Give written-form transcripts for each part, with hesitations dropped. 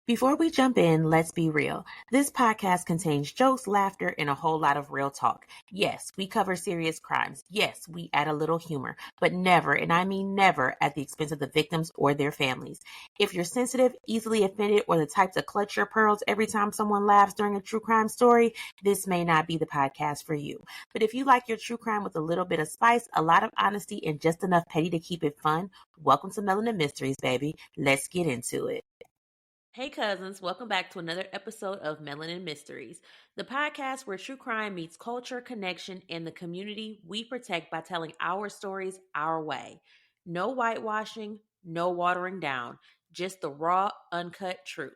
Before we jump in, let's be real. This podcast contains jokes, laughter, and a whole lot of real talk. Yes, we cover serious crimes. Yes, we add a little humor, but never, and I mean never, at the expense of the victims or their families. If you're sensitive, easily offended, or the type to clutch your pearls every time someone laughs during a true crime story, this may not be the podcast for you. But if you like your true crime with a little bit of spice, a lot of honesty, and just enough petty to keep it fun, welcome to Melanin Mysteries, baby. Let's get into it. Hey cousins, welcome back to another episode of Melanin Mysteries, the podcast where true crime meets culture, connection, and the community we protect by telling our stories our way. No whitewashing, no watering down, just the raw, uncut truth.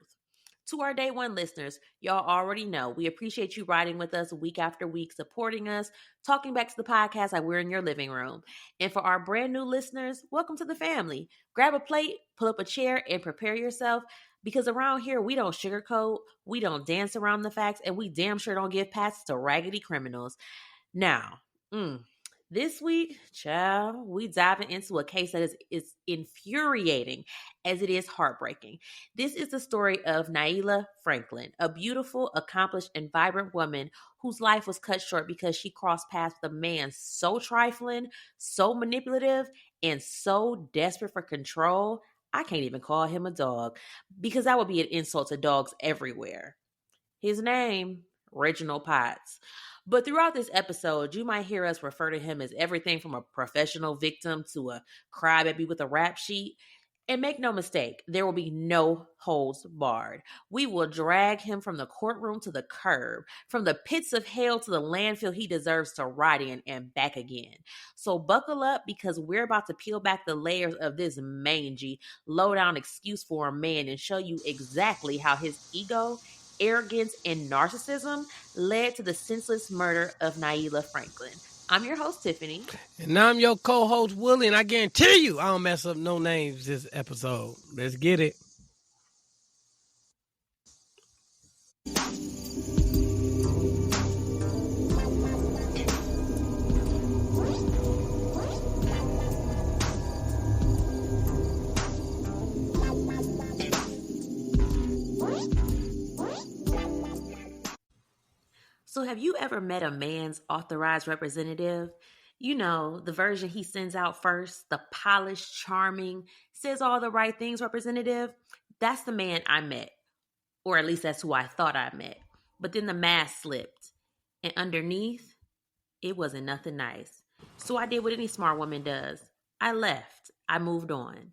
To our day one listeners, y'all already know we appreciate you riding with us week after week, supporting us, talking back to the podcast like we're in your living room. And for our brand new listeners, welcome to the family. Grab a plate, pull up a chair, and prepare yourself. Because around here, we don't sugarcoat, we don't dance around the facts, and we damn sure don't give passes to raggedy criminals. Now, this week, child, we diving into a case that is infuriating as it is heartbreaking. This is the story of Nailah Franklin, a beautiful, accomplished, and vibrant woman whose life was cut short because she crossed paths with a man so trifling, so manipulative, and so desperate for control. I can't even call him a dog because that would be an insult to dogs everywhere. His name, Reginald Potts. But throughout this episode, you might hear us refer to him as everything from a professional victim to a crybaby with a rap sheet. And make no mistake, there will be no holds barred. We will drag him from the courtroom to the curb, from the pits of hell to the landfill he deserves to rot in and back again. So buckle up because we're about to peel back the layers of this mangy, low-down excuse for a man and show you exactly how his ego, arrogance, and narcissism led to the senseless murder of Nailah Franklin. I'm your host, Tiffany. And I'm your co-host, Willie, and I guarantee you I don't mess up no names this episode. Let's get it. So have you ever met a man's authorized representative? You know, the version he sends out first, the polished, charming, says all the right things representative. That's the man I met. Or at least that's who I thought I met. But then the mask slipped. And underneath, it wasn't nothing nice. So I did what any smart woman does. I left. I moved on.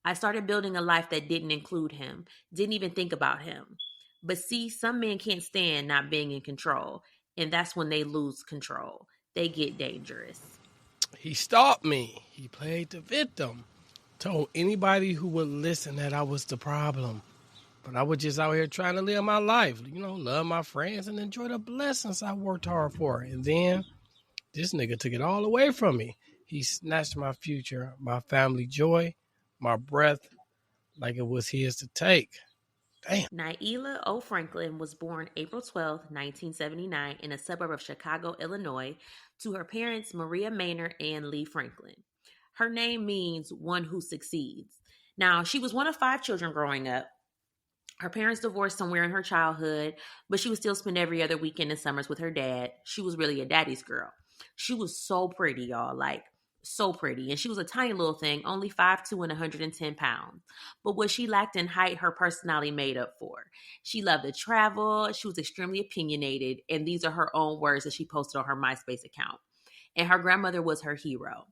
I started building a life that didn't include him, didn't even think about him. But see, some men can't stand not being in control. And that's when they lose control. They get dangerous. He stalked me. He played the victim. Told anybody who would listen that I was the problem. But I was just out here trying to live my life. You know, love my friends and enjoy the blessings I worked hard for. And then this nigga took it all away from me. He snatched my future, my family joy, my breath, like it was his to take. Damn. Nailah O. Franklin was born April 12, 1979, in a suburb of Chicago, Illinois, to her parents Maria Maynard and Lee Franklin. Her name means one who succeeds. Now, she was one of 5 children growing up. Her parents divorced somewhere in her childhood, but she would still spend every other weekend and summers with her dad. She was really a daddy's girl. She was so pretty, y'all, like so pretty. And she was a tiny little thing, only 5'2" and 110 pounds. But what she lacked in height, her personality made up for. She loved to travel. She was extremely opinionated. And these are her own words that she posted on her MySpace account. And her grandmother was her hero.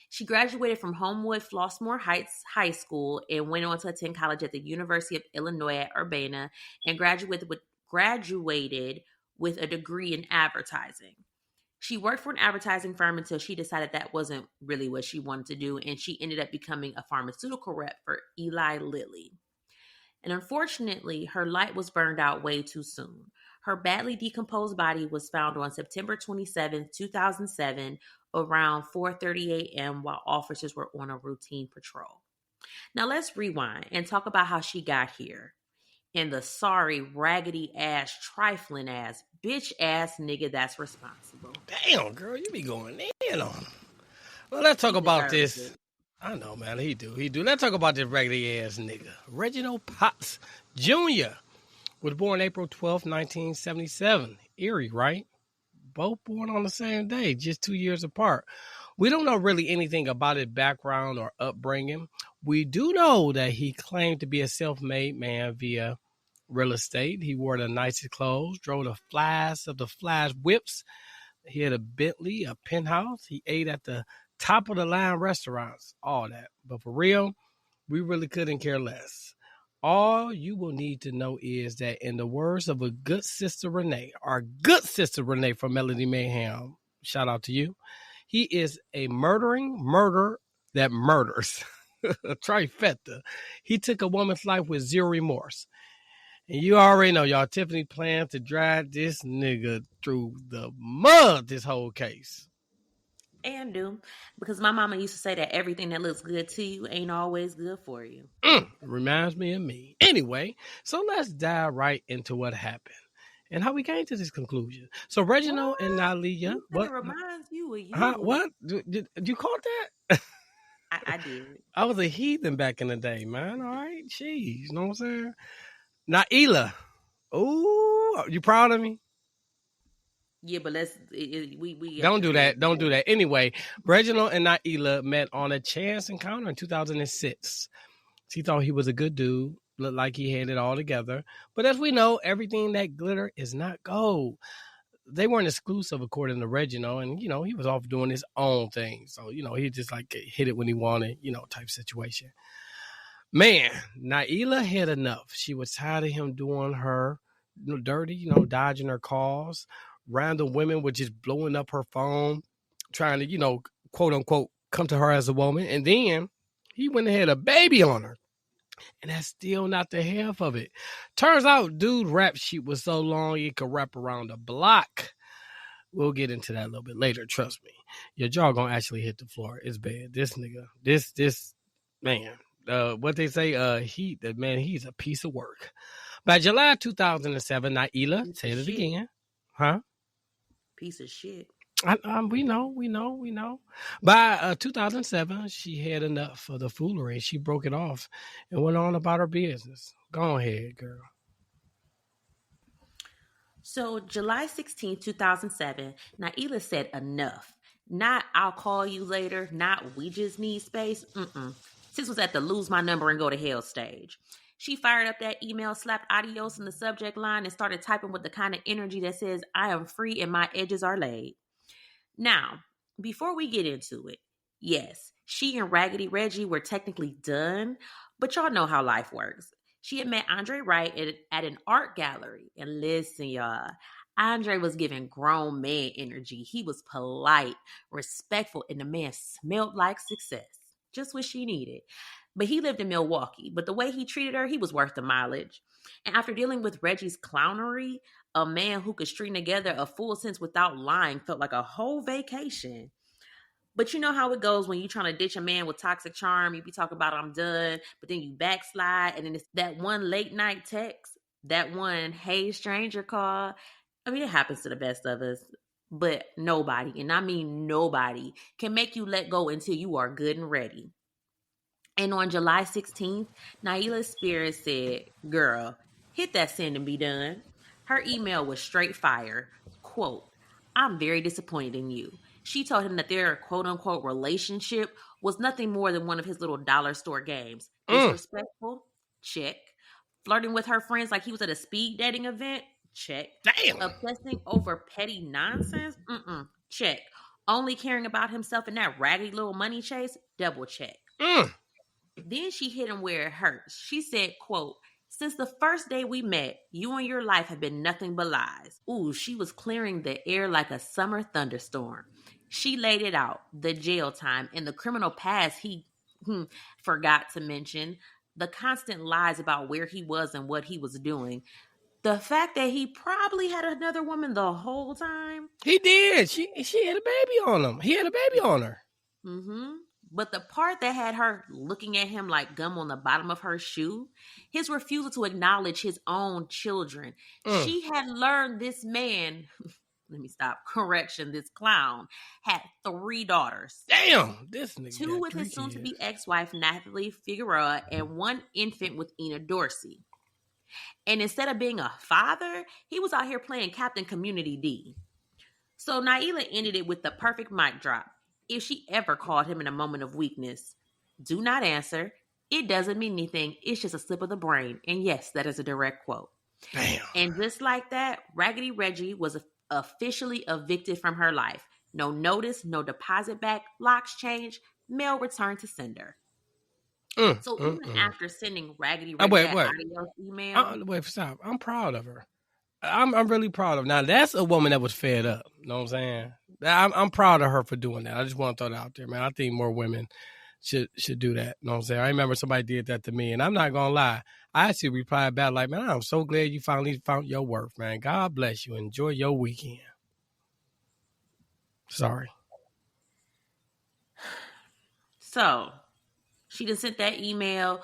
She graduated from Homewood Flossmoor Heights High School and went on to attend college at the University of Illinois at Urbana and graduated with a degree in advertising. She worked for an advertising firm until she decided that wasn't really what she wanted to do, and she ended up becoming a pharmaceutical rep for Eli Lilly. And unfortunately, her light was burned out way too soon. Her badly decomposed body was found on September 27, 2007, around 4:30 a.m. while officers were on a routine patrol. Now let's rewind and talk about how she got here. And the sorry, raggedy ass, trifling ass, bitch ass nigga that's responsible. Damn, girl, you be going in on him. Well, let's talk about this. I know, man. He do. Let's talk about this raggedy ass nigga. Reginald Potts Jr. was born April 12th, 1977. Eerie, right? Both born on the same day, just 2 years apart. We don't know really anything about his background or upbringing. We do know that he claimed to be a self-made man via real estate. He wore the nicest clothes, drove the flash of the flash whips. He had a Bentley, a penthouse. He ate at the top of the line restaurants, all that. But for real, we really couldn't care less. All you will need to know is that, in the words of a good sister Renee, our good sister Renee from Melody Mayhem, shout out to you, he is a murdering murder that murders. A trifecta. He took a woman's life with zero remorse. And you already know, y'all, Tiffany planned to drag this nigga through the mud this whole case. And do, because my mama used to say that everything that looks good to you ain't always good for you. Reminds me of me. Anyway, so let's dive right into what happened and how we came to this conclusion. So Reginald and Nailah, what reminds you of you? Huh? What? Did you caught that? I did. I was a heathen back in the day, man. All right, jeez, you know what I'm saying? Nailah, oh, you proud of me? Yeah, but we don't do that. Don't do that. Anyway, Reginald and Nailah met on a chance encounter in 2006. She thought he was a good dude, looked like he had it all together. But as we know, everything that glitter is not gold. They weren't exclusive, according to Reginald, and he was off doing his own thing. So he just like hit it when he wanted, type situation. Man, Nailah had enough. She was tired of him doing her dirty, dodging her calls. Random women were just blowing up her phone, trying to, quote unquote, come to her as a woman. And then he went and had a baby on her. And that's still not the half of it. Turns out dude rap sheet was so long he could wrap around the block. We'll get into that a little bit later, trust me. Your jaw gonna actually hit the floor. It's bad. This nigga, this man, what they say, he's a piece of work. By July 2007, Nailah, say it again. Huh? Piece of shit. We know. By 2007, she had enough of the foolery. She broke it off and went on about her business. Go ahead, girl. So July 16, 2007, Nailah said enough. Not I'll call you later. Not we just need space. Sis was at the lose my number and go to hell stage. She fired up that email, slapped adios in the subject line, and started typing with the kind of energy that says, I am free and my edges are laid. Now, before we get into it, yes, she and Raggedy Reggie were technically done, but y'all know how life works. She had met Andre Wright at an art gallery. And listen, y'all, Andre was giving grown man energy. He was polite, respectful, and the man smelled like success. Just what she needed. But he lived in Milwaukee. But the way he treated her, he was worth the mileage. And after dealing with Reggie's clownery, a man who could string together a full sentence without lying felt like a whole vacation. But you know how it goes when you're trying to ditch a man with toxic charm. You be talking about I'm done, but then you backslide. And then it's that one late night text, that one hey stranger call. I mean, it happens to the best of us. But nobody, and I mean nobody, can make you let go until you are good and ready. And on July 16th, Nailah Spears said, girl, hit that send and be done. Her email was straight fire. Quote, I'm very disappointed in you. She told him that their quote unquote relationship was nothing more than one of his little dollar store games. Disrespectful? Check. Flirting with her friends like he was at a speed dating event? Check. Damn. Obsessing over petty nonsense? Check. Only caring about himself in that raggedy little money chase? Double check. Then she hit him where it hurts. She said, quote, since the first day we met, you and your life have been nothing but lies. Ooh, she was clearing the air like a summer thunderstorm. She laid it out, the jail time and the criminal past he forgot to mention, the constant lies about where he was and what he was doing. The fact that he probably had another woman the whole time. He did. She had a baby on him. He had a baby on her. But the part that had her looking at him like gum on the bottom of her shoe, his refusal to acknowledge his own children. She had learned this man This clown had 3 daughters. Damn, this nigga 2 got with 3 his soon-to-be kids. ex-wife, Natalie Figueroa, and 1 infant with Ina Dorsey. And instead of being a father, he was out here playing Captain Community D. So Nailah ended it with the perfect mic drop. If she ever called him in a moment of weakness, do not answer. It doesn't mean anything. It's just a slip of the brain. And yes, that is a direct quote. Damn. And just like that, Raggedy Reggie was officially evicted from her life. No notice, no deposit back, locks changed, mail returned to sender. So even after sending Raggedy Reggie that audio email... Stop. I'm proud of her. I'm really proud of her. Now, that's a woman that was fed up. You know what I'm saying? I'm proud of her for doing that. I just want to throw that out there, man. I think more women should do that. You know what I'm saying? I remember somebody did that to me, and I'm not going to lie. I actually replied back like, man, I'm so glad you finally found your worth, man. God bless you. Enjoy your weekend. Sorry. So, she just sent that email,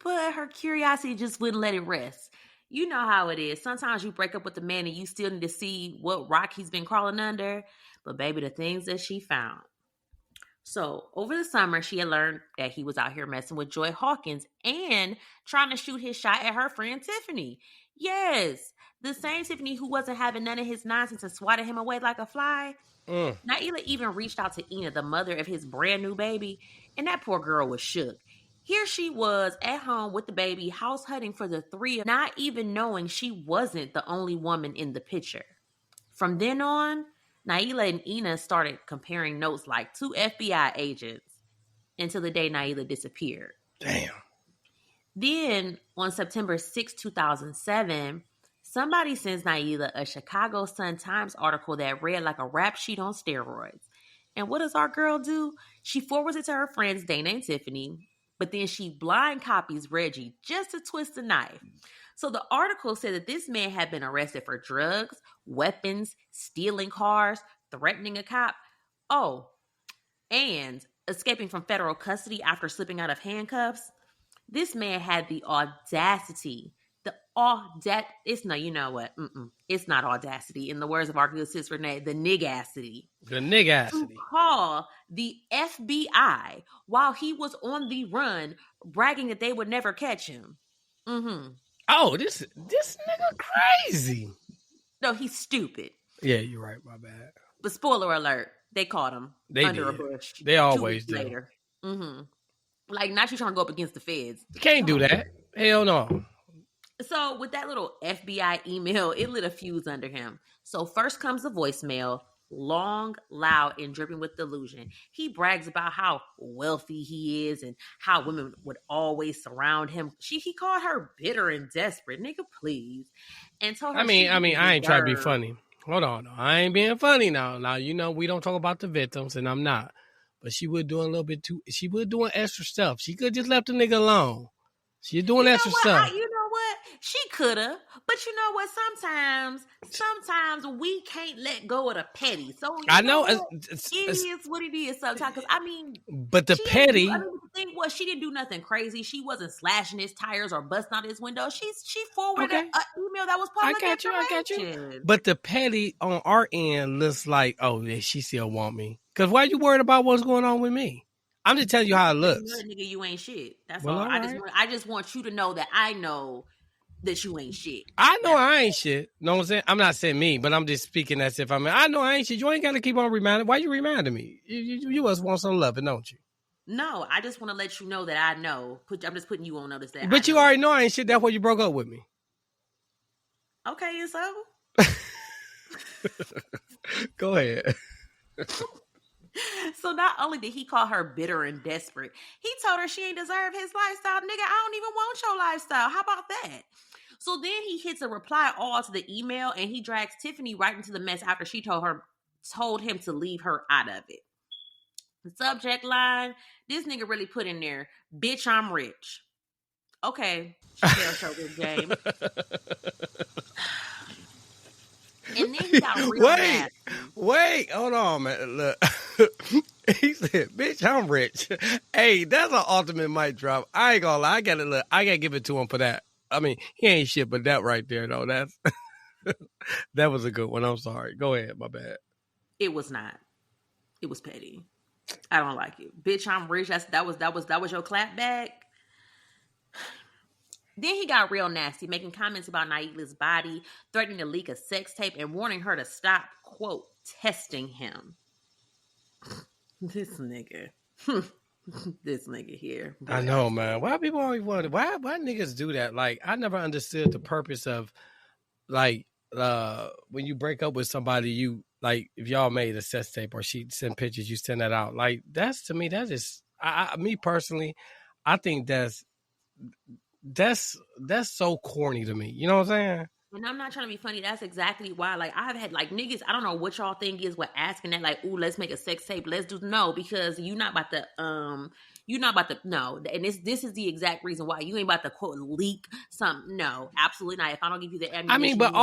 but her curiosity just wouldn't let it rest. You know how it is. Sometimes you break up with a man and you still need to see what rock he's been crawling under. But baby, the things that she found. So over the summer, she had learned that he was out here messing with Joy Hawkins and trying to shoot his shot at her friend Tiffany. Yes, the same Tiffany who wasn't having none of his nonsense and swatted him away like a fly. Nailah even reached out to Ina, the mother of his brand new baby, and that poor girl was shook. Here she was at home with the baby, house hunting for the 3 of them, not even knowing she wasn't the only woman in the picture. From then on, Nailah and Ina started comparing notes like 2 FBI agents until the day Nailah disappeared. Damn. Then, on September 6, 2007, somebody sends Nailah a Chicago Sun-Times article that read like a rap sheet on steroids. And what does our girl do? She forwards it to her friends Dana and Tiffany, but then she blind copies Reggie just to twist the knife. So the article said that this man had been arrested for drugs, weapons, stealing cars, threatening a cop. Oh, and escaping from federal custody after slipping out of handcuffs. This man had the audacity. It's no, you know what? It's not audacity. In the words of our good sis Renee, the nigacity. To call the FBI while he was on the run, bragging that they would never catch him. Oh, this nigga crazy. No, he's stupid. Yeah, you're right. My bad. But spoiler alert, they caught him under a bush. They always do. Later. Like, not you trying to go up against the feds. You can't do that. Hell no. So with that little FBI email, it lit a fuse under him. So first comes the voicemail, long, loud, and dripping with delusion. He brags about how wealthy he is and how women would always surround him. He called her bitter and desperate. Nigga, please. And told her I ain't trying to be funny. Hold on. I ain't being funny now. Now, you know, we don't talk about the victims, and I'm not. But she was doing a little bit too, she was doing extra stuff. She could just left the nigga alone. She's doing extra stuff. You know what? She could have. But you know what? Sometimes we can't let go of the petty. So I know. It is what it is sometimes. Because, but the petty. The thing was, she didn't do nothing crazy. She wasn't slashing his tires or busting out his window. She forwarded an email that was public information. I got you. But the petty on our end looks like, oh, yeah, she still want me. Because why are you worried about what's going on with me? I'm just telling you how it looks. Nigga, you ain't shit. That's all. I just want you to know that I know that you ain't shit. I know I ain't shit. Know what I'm saying? I'm not saying me, but I'm just speaking as if I know I ain't shit. You ain't got to keep on reminding. Why you reminding me? You must want some loving, don't you? No, I just want to let you know that I know. I'm just putting you on notice that. But you already know I ain't shit. That's why you broke up with me. Okay, and so? Go ahead. So not only did he call her bitter and desperate, he told her she ain't deserve his lifestyle. Nigga, I don't even want your lifestyle. How about that? So then he hits a reply all to the email, and he drags Tiffany right into the mess after she told him to leave her out of it. The subject line, this nigga really put in there, bitch, I'm rich. Okay, show this game. And then he got real nasty. Wait, hold on, man. Look. He said, bitch, I'm rich. Hey, that's an ultimate mic drop. I ain't gonna lie. I gotta give it to him for that. I mean, he ain't shit but that right there, though. That's That was a good one. I'm sorry. Go ahead. My bad. It was not. It was petty. I don't like it. Bitch, I'm rich. That was your clap back. Then he got real nasty, making comments about Nailah's body, threatening to leak a sex tape, and warning her to stop, quote, testing him. This nigga. This nigga here. Boy. I know, man. Why people always wonder why niggas do that? Like, I never understood the purpose of, like, when you break up with somebody, you, like, if y'all made a sex tape or she send pictures, you send that out. Like, that's, to me, that is, me personally, I think that's so corny to me. You know what I'm saying? And I'm not trying to be funny. That's exactly why. Like, I've had, like, niggas, I don't know what y'all think is with asking that, like, ooh, let's make a sex tape. Let's do, no, because you're not about to, no. And this is the exact reason why. You ain't about to, quote, leak something. No, absolutely not. If I don't give you the ammunition. I mean, but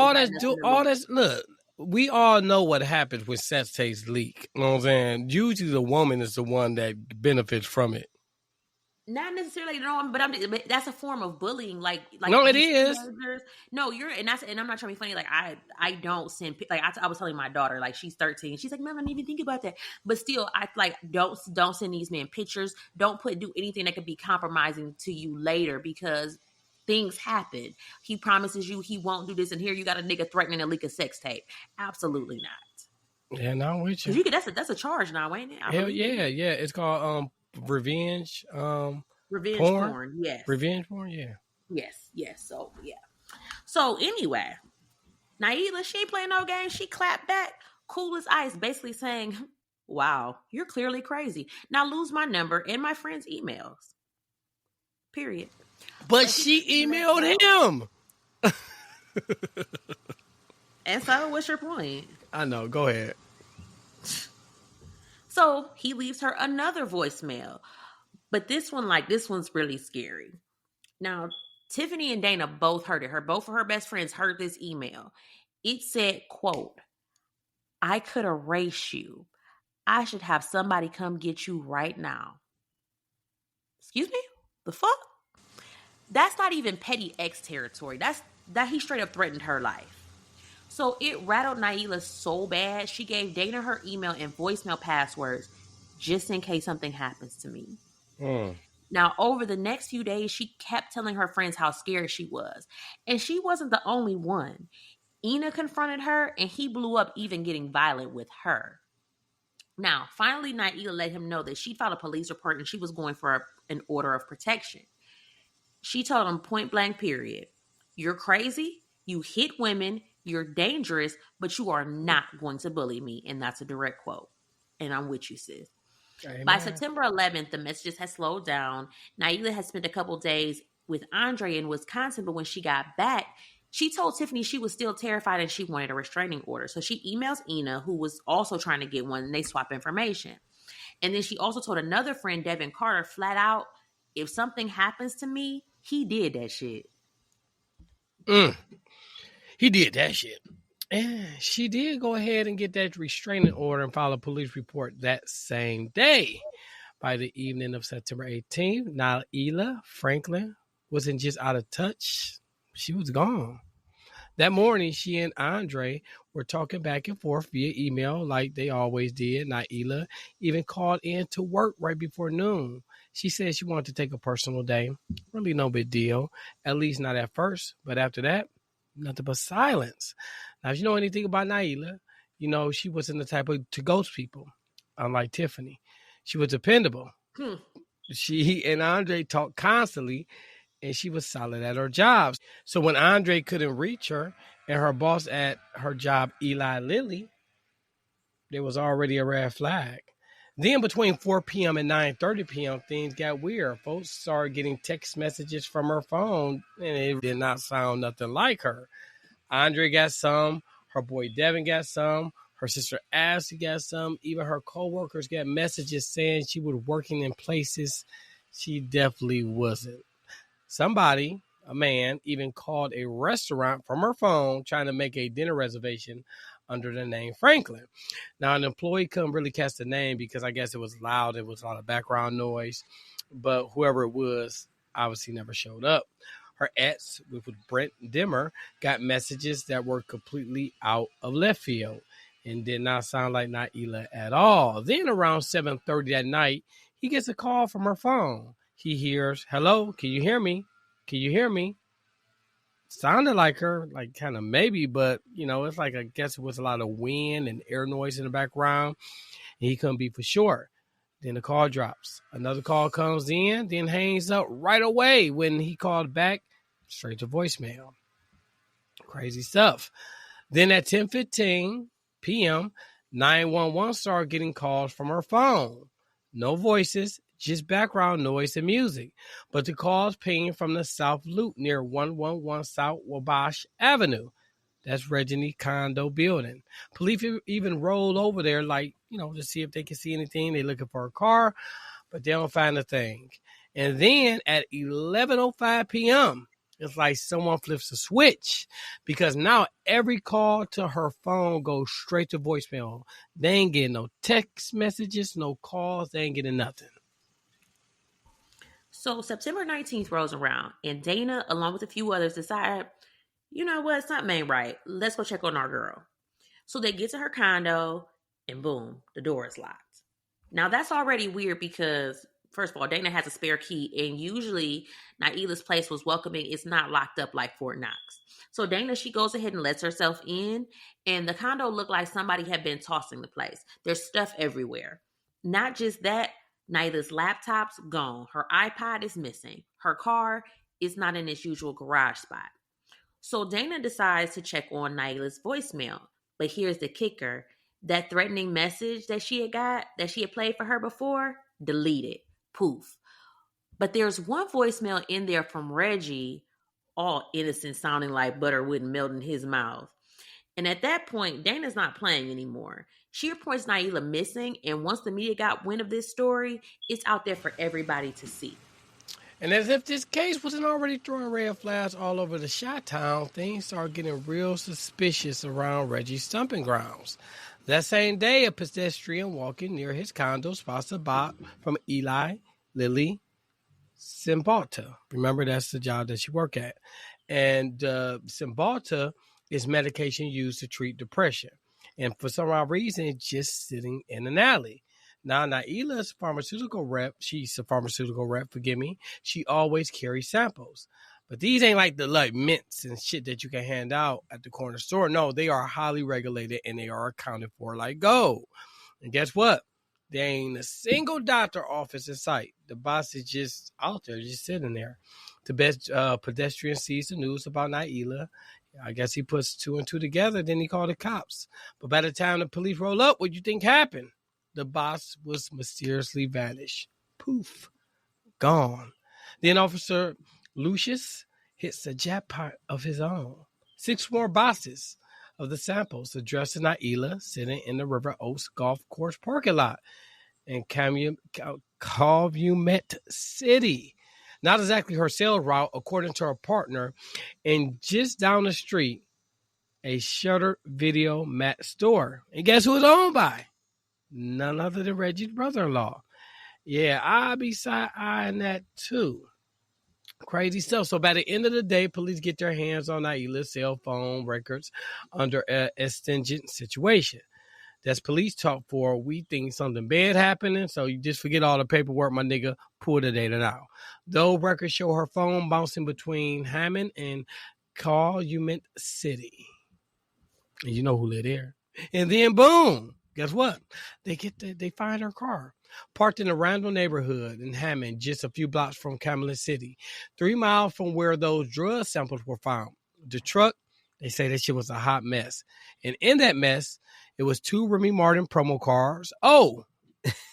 look, we all know what happens when sex tapes leak. You know what I'm saying? Usually the woman is the one that benefits from it. Not necessarily, no, but that's a form of bullying. Like no, it is. No, and I'm not trying to be funny. Like I don't send, like I was telling my daughter, like she's 13. She's like, Mom, I didn't even think about that. But still, I like don't send these men pictures. Don't do anything that could be compromising to you later because things happen. He promises you he won't do this, and here you got a nigga threatening to leak a sex tape. Absolutely not. Yeah, no, I'm with you. That's a charge now, ain't it? Hell yeah. It's called revenge porn. Yes. Revenge porn, yeah. Yes. So yeah. So anyway, Nailah, she ain't playing no games. She clapped back, cool as ice, basically saying, wow, you're clearly crazy. Now lose my number and my friend's emails. Period. But she emailed him. And so what's your point? I know. Go ahead. So he leaves her another voicemail. But this one's really scary. Now, Tiffany and Dana both heard it. Both of her best friends heard this email. It said, quote, I could erase you. I should have somebody come get you right now. Excuse me? The fuck? That's not even petty ex territory. That he straight up threatened her life. So it rattled Nailah so bad, she gave Dana her email and voicemail passwords just in case something happens to me. Now, over the next few days, she kept telling her friends how scared she was. And she wasn't the only one. Ina confronted her, and he blew up, even getting violent with her. Now, finally, Nailah let him know that she filed a police report and she was going for an order of protection. She told him point blank, period. You're crazy. You hit women. You're dangerous, but you are not going to bully me. And that's a direct quote. And I'm with you, sis. Amen. By September 11th, the messages had slowed down. Nailah had spent a couple days with Andre in Wisconsin, but when she got back, she told Tiffany she was still terrified and she wanted a restraining order. So she emails Ina, who was also trying to get one, and they swap information. And then she also told another friend, Devin Carter, flat out, if something happens to me, he did that shit. He did that shit. And she did go ahead and get that restraining order and file a police report that same day. By the evening of September 18th, Nailah Franklin wasn't just out of touch. She was gone. That morning, she and Andre were talking back and forth via email like they always did. Nailah even called in to work right before noon. She said she wanted to take a personal day. Really no big deal, at least not at first. But after that, nothing but silence. Now, if you know anything about Nailah, you know she wasn't the type to ghost people, unlike Tiffany. She was dependable. She and Andre talked constantly, and she was solid at her job. So when Andre couldn't reach her and her boss at her job, Eli Lilly, there was already a red flag. Then between 4 p.m. and 9:30 p.m., things got weird. Folks started getting text messages from her phone, and it did not sound nothing like her. Andre got some. Her boy Devin got some. Her sister Ashley got some. Even her coworkers got messages saying she was working in places she definitely wasn't. Somebody, a man, even called a restaurant from her phone trying to make a dinner reservation under the name Franklin. Now, an employee couldn't really catch the name because I guess it was loud. It was a lot of background noise. But whoever it was obviously never showed up. Her ex, with Brent Dimmer, got messages that were completely out of left field and did not sound like Nailah at all. Then around 7:30 that night, he gets a call from her phone. He hears, "Hello, can you hear me? Can you hear me?" Sounded like her, like kind of maybe, but it's like I guess it was a lot of wind and air noise in the background, and he couldn't be for sure. Then the call drops. Another call comes in, then hangs up right away. When he called back, straight to voicemail. Crazy stuff. Then at 10:15 p.m., 911 started getting calls from her phone. No voices, just background noise and music. But the calls pinged from the South Loop near 111 South Wabash Avenue. That's Reginald condo building. Police even rolled over there, to see if they can see anything. They're looking for a car, but they don't find a thing. And then at 11:05 p.m., it's like someone flips a switch, because now every call to her phone goes straight to voicemail. They ain't getting no text messages, no calls. They ain't getting nothing. So September 19th rolls around, and Dana, along with a few others, decide, you know what, something ain't right. Let's go check on our girl. So they get to her condo, and boom, the door is locked. Now that's already weird because, first of all, Dana has a spare key, and usually Nailah's place was welcoming. It's not locked up like Fort Knox. So Dana, she goes ahead and lets herself in, and the condo looked like somebody had been tossing the place. There's stuff everywhere. Not just that, Nailah's laptop's gone. Her iPod is missing. Her car is not in its usual garage spot. So Dana decides to check on Nailah's voicemail. But here's the kicker. That threatening message that she had played for her before, deleted. Poof. But there's one voicemail in there from Reggie, all innocent, sounding like butter wouldn't melt in his mouth. And at that point, Dana's not playing anymore. She reports Nailah missing, and once the media got wind of this story, it's out there for everybody to see. And as if this case wasn't already throwing red flags all over the Chi-Town, things started getting real suspicious around Reggie's stomping grounds. That same day, a pedestrian walking near his condo spots a bot from Eli Lilly Cymbalta. Remember, that's the job that she worked at. And Cymbalta is medication used to treat depression. And for some odd reason, it's just sitting in an alley. Now, Nailah's pharmaceutical rep, she's a pharmaceutical rep, forgive me, she always carries samples. But these ain't like the mints and shit that you can hand out at the corner store. No, they are highly regulated, and they are accounted for like gold. And guess what? There ain't a single doctor office in sight. The boss is just out there, just sitting there. The best pedestrian sees the news about Nailah. I guess he puts two and two together, then he called the cops. But by the time the police roll up, what do you think happened? The boss was mysteriously vanished. Poof. Gone. Then Officer Lucius hits a jackpot of his own. 6 more boxes of the samples addressed to Nailah sitting in the River Oaks Golf Course parking lot in Calumet City. Not exactly her sales route, according to her partner, and just down the street, a Shuttered Video Mat store. And guess who it's owned by? None other than Reggie's brother-in-law. Yeah, I'll be side-eyeing that too. Crazy stuff. So by the end of the day, police get their hands on Nailah's cell phone records under an exigent situation. That's police talk for, we think something bad happening, so you just forget all the paperwork, my nigga, pull the data out. Those records show her phone bouncing between Hammond and Calumet City. And you know who lived there. And then boom, guess what? They find her car parked in a random neighborhood in Hammond, just a few blocks from Calumet City, 3 miles from where those drug samples were found. The truck, they say that shit was a hot mess. And in that mess, it was 2 Remy Martin promo cards. Oh,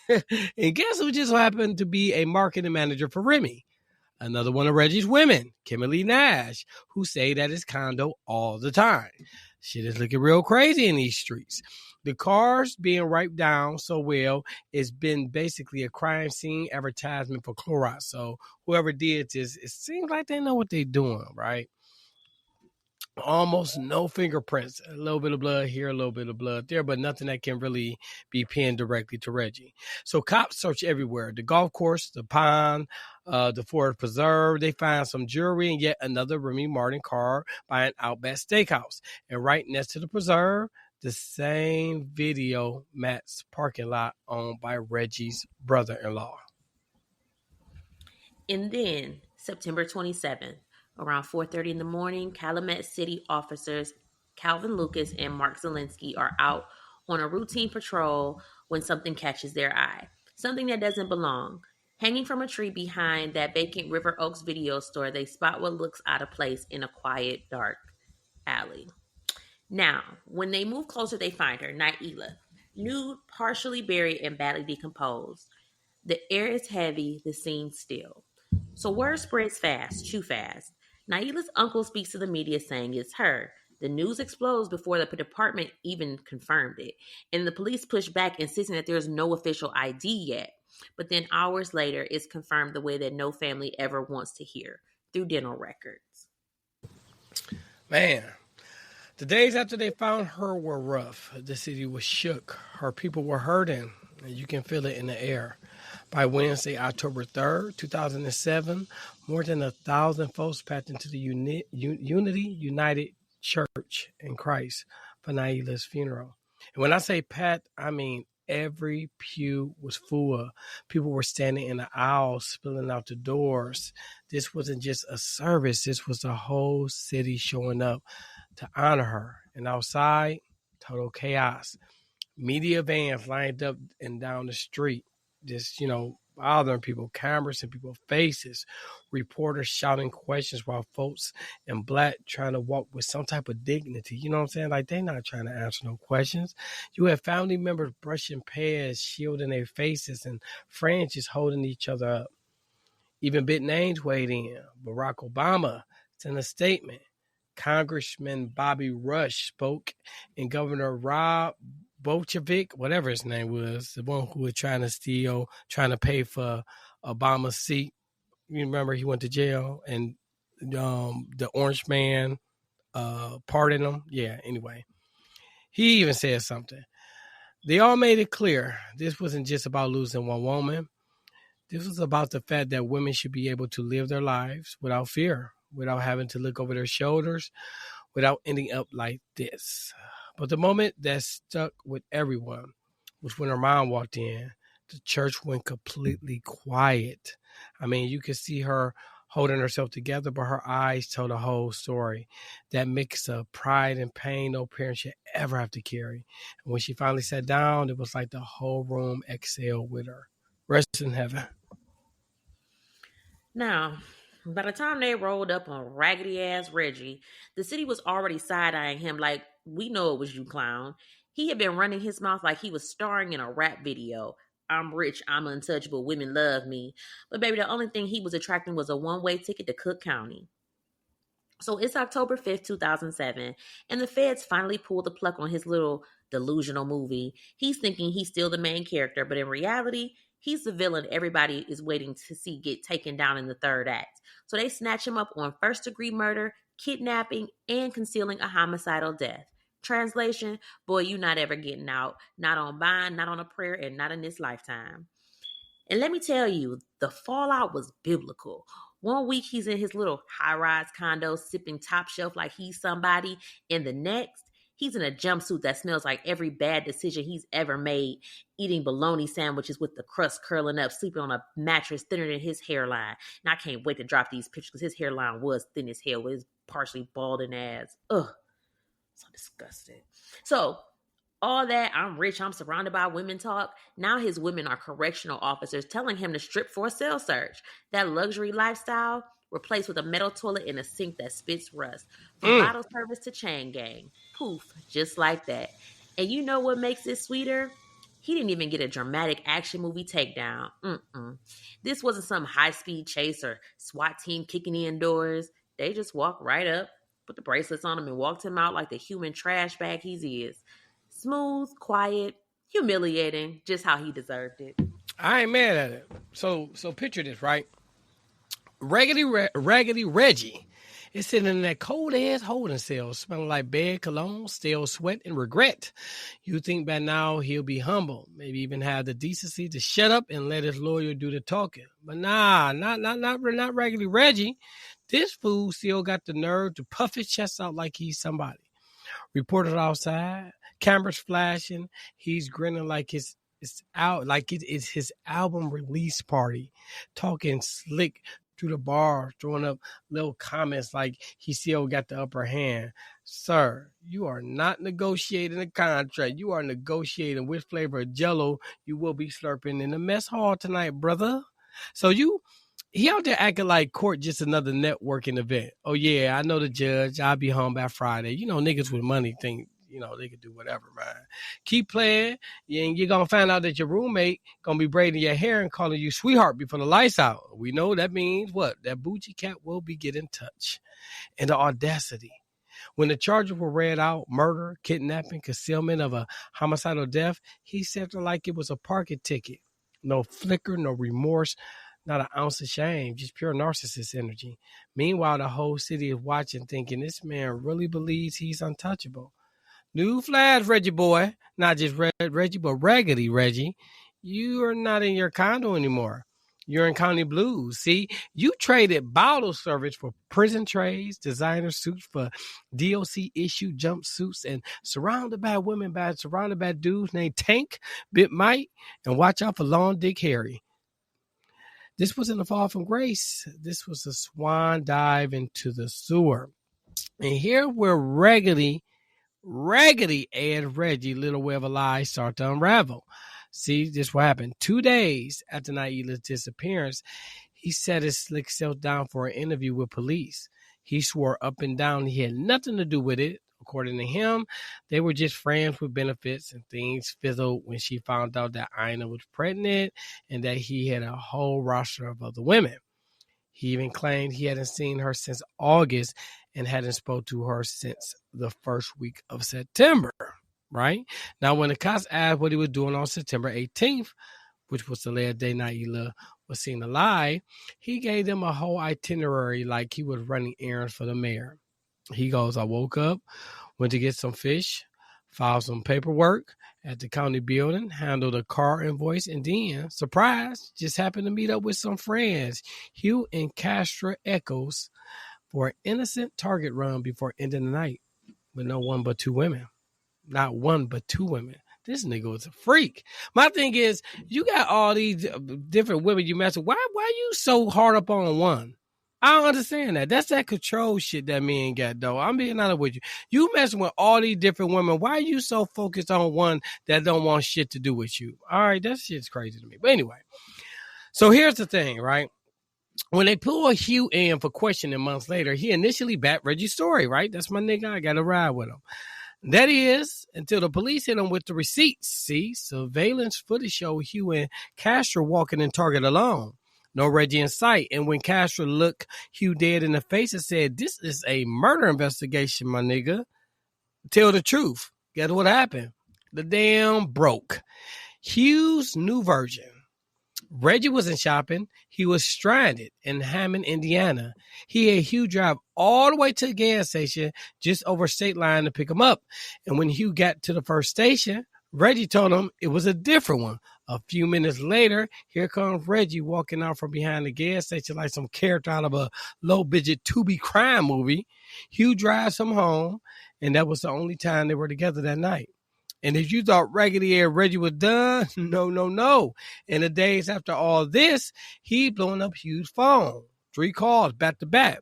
and guess who just happened to be a marketing manager for Remy? Another one of Reggie's women, Kimberly Nash, who stayed at his condo all the time. Shit is looking real crazy in these streets. The cars being wiped down so well, it's been basically a crime scene advertisement for Clorox. So whoever did this, it seems like they know what they're doing, right? Almost no fingerprints, a little bit of blood here, a little bit of blood there, but nothing that can really be pinned directly to Reggie. So cops search everywhere, the golf course, the pond, the Forest Preserve. They find some jewelry and yet another Remy Martin car by an Outback Steakhouse. And right next to the preserve, the same video Matt's parking lot owned by Reggie's brother-in-law. And then, September 27th, around 4:30 in the morning, Calumet City officers Calvin Lucas and Mark Zielinski are out on a routine patrol when something catches their eye. Something that doesn't belong. Hanging from a tree behind that vacant River Oaks video store, they spot what looks out of place in a quiet, dark alley. Now, when they move closer, they find her, Nailah, nude, partially buried, and badly decomposed. The air is heavy, the scene still. So word spreads fast, too fast. Nailah's uncle speaks to the media saying it's her. The news explodes before the department even confirmed it. And the police push back, insisting that there's no official ID yet. But then hours later, it's confirmed the way that no family ever wants to hear, through dental records. Man, the days after they found her were rough. The city was shook. Her people were hurting. And you can feel it in the air. By Wednesday, October 3rd, 2007, more than 1,000 folks packed into the Unity United Church in Christ for Nailah's funeral. And when I say packed, I mean every pew was full. People were standing in the aisles, spilling out the doors. This wasn't just a service. This was the whole city showing up to honor her. And outside, total chaos. Media vans lined up and down the street, just, bothering people, cameras in people's faces, reporters shouting questions while folks in black trying to walk with some type of dignity. You know what I'm saying? Like, they're not trying to answer no questions. You have family members brushing past, shielding their faces, and friends just holding each other up. Even big names weighed in. Barack Obama sent a statement. Congressman Bobby Rush spoke, and Governor Rob Bolshevik, whatever his name was, the one who was trying to pay for Obama's seat. You remember he went to jail and the orange man pardoned him. Yeah, anyway. He even said something. They all made it clear this wasn't just about losing one woman. This was about the fact that women should be able to live their lives without fear, without having to look over their shoulders, without ending up like this. But the moment that stuck with everyone was when her mom walked in. The church went completely quiet. I mean, you could see her holding herself together, but her eyes told the whole story. That mix of pride and pain no parent should ever have to carry. And when she finally sat down, it was like the whole room exhaled with her. Rest in heaven. Now, by the time they rolled up on raggedy ass Reggie, the city was already side-eyeing him like, we know it was you, clown. He had been running his mouth like he was starring in a rap video. I'm rich, I'm untouchable, women love me. But baby, the only thing he was attracting was a one-way ticket to Cook County. So it's October 5th, 2007, and the feds finally pulled the plug on his little delusional movie. He's thinking he's still the main character, but in reality, he's the villain everybody is waiting to see get taken down in the third act. So they snatch him up on first-degree murder, kidnapping, and concealing a homicidal death. Translation, boy, you not ever getting out. Not on bond, not on a prayer, and not in this lifetime. And let me tell you, the fallout was biblical. One week he's in his little high-rise condo sipping top shelf like he's somebody, and the next he's in a jumpsuit that smells like every bad decision he's ever made, eating bologna sandwiches with the crust curling up, sleeping on a mattress thinner than his hairline. And I can't wait to drop these pictures because his hairline was thin as hell with his partially balding ass. Ugh, so disgusting. So all that I'm rich, I'm surrounded by women talk. Now his women are correctional officers telling him to strip for a cell search. That luxury lifestyle replaced with a metal toilet and a sink that spits rust. From bottle service to chain gang. Poof, just like that. And you know what makes it sweeter? He didn't even get a dramatic action movie takedown. This wasn't some high-speed chase or SWAT team kicking in doors. They just walked right up, put the bracelets on him, and walked him out like the human trash bag he is. Smooth, quiet, humiliating, just how he deserved it. I ain't mad at it. So picture this, right? Raggedy Reggie It's sitting in that cold-ass holding cell, smelling like bed, cologne, stale sweat, and regret. You think by now he'll be humble, maybe even have the decency to shut up and let his lawyer do the talking. But nah, not Raggedy Reggie. This fool still got the nerve to puff his chest out like he's somebody. Reported outside, cameras flashing. He's grinning like it's out, like it is his album release party, talking slick through the bar, throwing up little comments like he still got the upper hand. Sir, you are not negotiating a contract. You are negotiating which flavor of Jell-O you will be slurping in the mess hall tonight, brother. So he out there acting like court just another networking event. Oh, yeah, I know the judge. I'll be home by Friday. You know, niggas with money think, they can do whatever, man. Keep playing, and you're going to find out that your roommate going to be braiding your hair and calling you sweetheart before the lights out. We know that means what? That bougie cat will be getting touch. And the audacity. When the charges were read out, murder, kidnapping, concealment of a homicidal death, he said it like it was a parking ticket. No flicker, no remorse. Not an ounce of shame, just pure narcissist energy. Meanwhile, the whole city is watching, thinking this man really believes he's untouchable. New flash, Reggie boy. Not just Reggie, but Raggedy Reggie. You are not in your condo anymore. You're in County Blues. See, you traded bottle service for prison trays, designer suits for DOC-issued jumpsuits, and surrounded by dudes named Tank, Bit Mike, and watch out for Long Dick Harry. This wasn't a fall from grace. This was a swan dive into the sewer. And here where Raggedy and Reggie, little web of lies, start to unravel. See, this what happened. 2 days after Nailah's disappearance, he set his slick self down for an interview with police. He swore up and down he had nothing to do with it. According to him, they were just friends with benefits, and things fizzled when she found out that Ina was pregnant and that he had a whole roster of other women. He even claimed he hadn't seen her since August and hadn't spoke to her since the first week of September, right? Now, when the cops asked what he was doing on September 18th, which was the last day Nailah was seen alive, he gave them a whole itinerary like he was running errands for the mayor. He goes, I woke up, went to get some fish, filed some paperwork at the county building, handled a car invoice, and then, surprise, just happened to meet up with some friends, Hugh and Castro Echoes, for an innocent target run before ending the night with no one but two women. Not one but two women. This nigga was a freak. My thing is, you got all these different women you mess with. Why you so hard up on one? I don't understand that. That's that control shit that men got, though. I'm being honest with you. You messing with all these different women. Why are you so focused on one that don't want shit to do with you? All right, that shit's crazy to me. But anyway, so here's the thing, right? When they pull Hugh in for questioning months later, he initially backed Reggie's story, right? That's my nigga. I got to ride with him. That is, until the police hit him with the receipts. See, surveillance footage showed Hugh and Castro walking in Target alone. No Reggie in sight. And when Castro looked Hugh dead in the face and said, this is a murder investigation, my nigga. Tell the truth. Guess what happened? The damn broke. Hugh's new version. Reggie wasn't shopping. He was stranded in Hammond, Indiana. He had Hugh drive all the way to the gas station just over state line to pick him up. And when Hugh got to the first station, Reggie told him it was a different one. A few minutes later, here comes Reggie walking out from behind the gas station like some character out of a low-budget Tubi crime movie. Hugh drives him home, and that was the only time they were together that night. And if you thought Raggedy and Reggie was done, no. In the days after all this, he blowing up Hugh's phone. 3 calls back to back.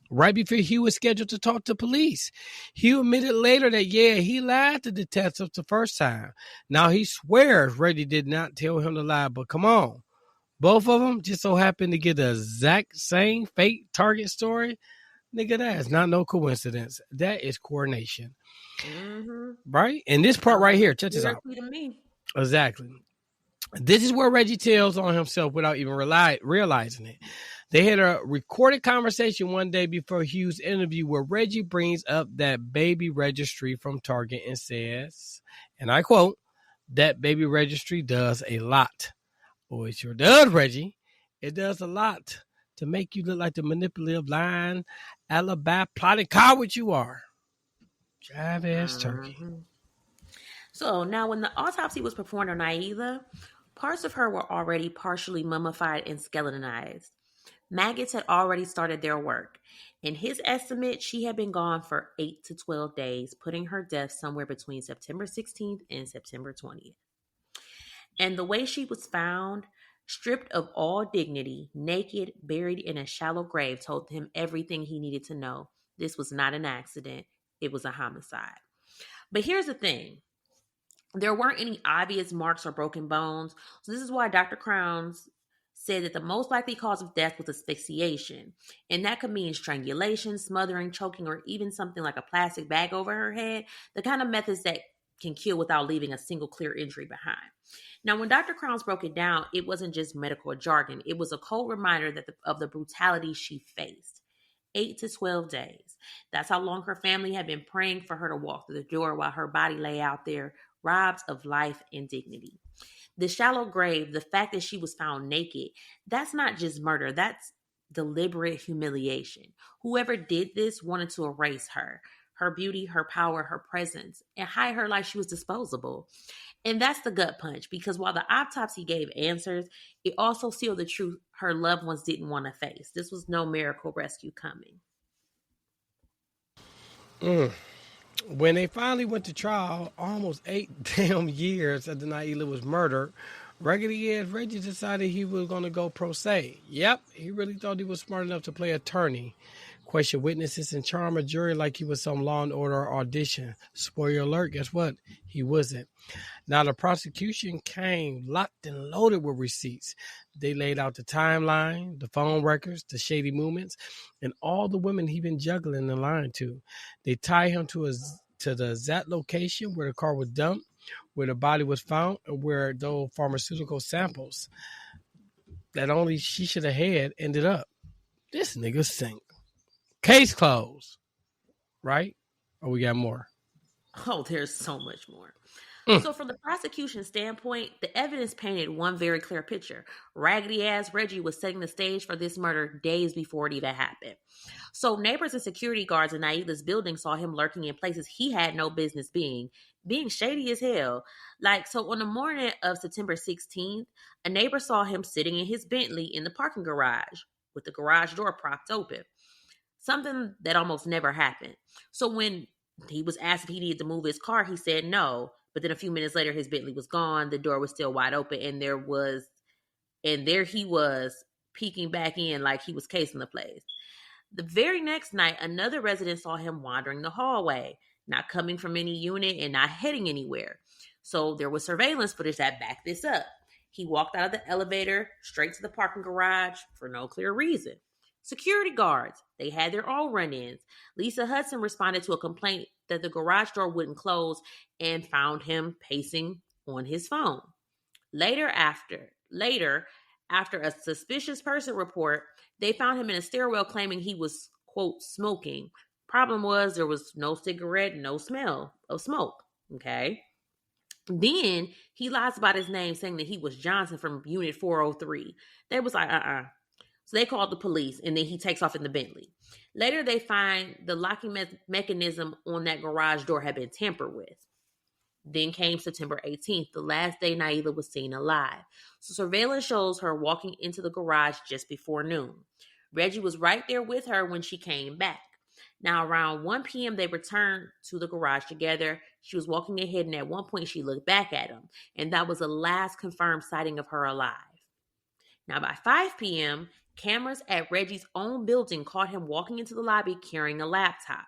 Right before Hugh was scheduled to talk to police. Hugh admitted later that, he lied to detectives the first time. Now he swears Reggie did not tell him to lie, but come on. Both of them just so happened to get the exact same fake target story. Nigga, that is not no coincidence. That is coordination. Mm-hmm. Right? And this part right here, check this out. To me. Exactly. This is where Reggie tells on himself without even realizing it. They had a recorded conversation one day before Hugh's interview where Reggie brings up that baby registry from Target and says, and I quote, that baby registry does a lot. Oh, it sure does, Reggie. It does a lot. to make you look like the manipulative, lying, alibi, plotting coward you are. Jive ass turkey. Mm-hmm. So now, when the autopsy was performed on Nailah, parts of her were already partially mummified and skeletonized. Maggots had already started their work. In his estimate, she had been gone for 8 to 12 days, putting her death somewhere between September 16th and September 20th. And the way she was found, stripped of all dignity, naked, buried in a shallow grave, told him everything he needed to know. This was not an accident, it was a homicide. But here's the thing. There weren't any obvious marks or broken bones. So this is why Dr. Crowns said that the most likely cause of death was asphyxiation. And that could mean strangulation, smothering, choking, or even something like a plastic bag over her head. The kind of methods that can kill without leaving a single clear injury behind. Now, when Dr. Crowns broke it down, it wasn't just medical jargon. It was a cold reminder of the brutality she faced. 8 to 12 days. That's how long her family had been praying for her to walk through the door while her body lay out there, robbed of life and dignity. The shallow grave, the fact that she was found naked, that's not just murder, that's deliberate humiliation. Whoever did this wanted to erase her beauty, her power, her presence, and hide her like she was disposable. And that's the gut punch, because while the autopsy gave answers, it also sealed the truth her loved ones didn't want to face. This was no miracle rescue coming. When they finally went to trial, almost 8 damn years after Nailah was murdered, Raggedy Reggie decided he was going to go pro se. Yep, he really thought he was smart enough to play attorney, question witnesses, and charm a jury like he was some Law and Order audition. Spoiler alert, guess what? He wasn't. Now, the prosecution came locked and loaded with receipts. They laid out the timeline, the phone records, the shady movements, and all the women he'd been juggling and lying to. They tied him to the exact location where the car was dumped, where the body was found, and where those pharmaceutical samples that only she should have had ended up. This nigga sink. Case closed. Right? Or we got more? Oh, there's so much more. So from the prosecution standpoint, the evidence painted one very clear picture. Raggedy ass Reggie was setting the stage for this murder days before it even happened. So neighbors and security guards in Nailah's building saw him lurking in places he had no business being shady as hell. So on the morning of September 16th, a neighbor saw him sitting in his Bentley in the parking garage with the garage door propped open. Something that almost never happened. So when he was asked if he needed to move his car, he said no. But then a few minutes later, his Bentley was gone. The door was still wide open, and there he was peeking back in like he was casing the place. The very next night, another resident saw him wandering the hallway, not coming from any unit and not heading anywhere. So there was surveillance footage that backed this up. He walked out of the elevator straight to the parking garage for no clear reason. Security guards, they had their own run-ins. Lisa Hudson responded to a complaint that the garage door wouldn't close and found him pacing on his phone. Later, after a suspicious person report, they found him in a stairwell claiming he was, quote, smoking. Problem was there was no cigarette, no smell of smoke. Okay. Then he lies about his name, saying that he was Johnson from Unit 403. They was like, So they called the police, and then he takes off in the Bentley. Later, they find the locking mechanism on that garage door had been tampered with. Then came September 18th, the last day Nailah was seen alive. So surveillance shows her walking into the garage just before noon. Reggie was right there with her when she came back. Now, around 1 p.m., they returned to the garage together. She was walking ahead, and at one point, she looked back at him. And that was the last confirmed sighting of her alive. Now, by 5 p.m., cameras at Reggie's own building caught him walking into the lobby carrying a laptop.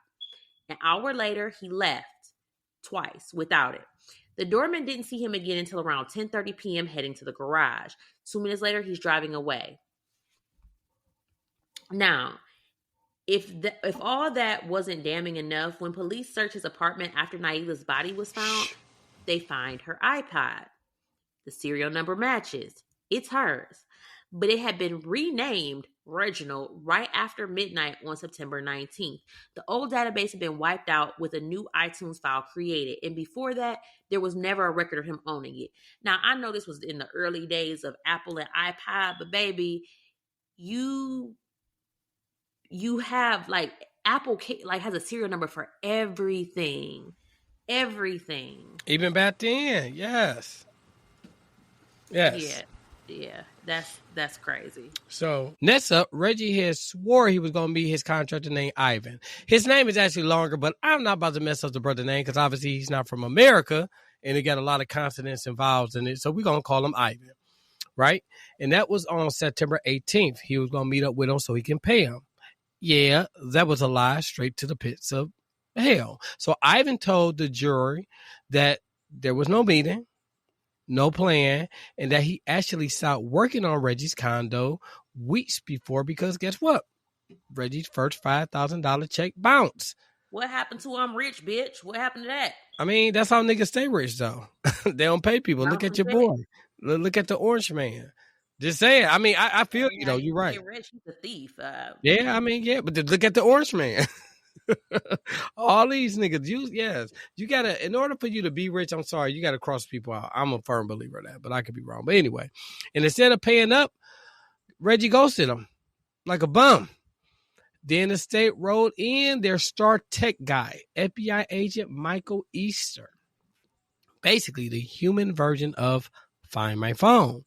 An hour later, he left twice without it. The doorman didn't see him again until around 10:30 p.m. heading to the garage. 2 minutes later, he's driving away. Now, if all that wasn't damning enough, when police searched his apartment after Nailah's body was found, they find her iPod. The serial number matches. It's hers. But it had been renamed Reginald right after midnight on September 19th. The old database had been wiped out with a new iTunes file created. And before that, there was never a record of him owning it. Now, I know this was in the early days of Apple and iPod, but baby, you have like Apple like has a serial number for everything. Even back then, yes. Yes. Yeah, that's crazy. So next up, Reggie had swore he was going to be his contractor named Ivan. His name is actually longer, but I'm not about to mess up the brother name because obviously he's not from America and it got a lot of consonants involved in it. So we're going to call him Ivan, right? And that was on September 18th. He was going to meet up with him so he can pay him. Yeah, that was a lie straight to the pits of hell. So Ivan told the jury that there was no meeting, no plan, and that he actually stopped working on Reggie's condo weeks before because guess what? Reggie's first $5,000 check bounced. What happened to I'm rich, bitch? What happened to that? I mean, that's how niggas stay rich, though. They don't pay people. Look at your boy. Look at the orange man. Just saying. I mean, I feel, you know, you're right. Rich, he's a thief. Yeah, I mean, yeah, but look at the orange man. All these niggas, you gotta, in order for you to be rich, I'm sorry, you gotta cross people out. I'm a firm believer of that, but I could be wrong. But anyway, and instead of paying up, Reggie ghosted him like a bum. Then the state rolled in their star tech guy, FBI agent Michael Easter. Basically, the human version of Find My Phone,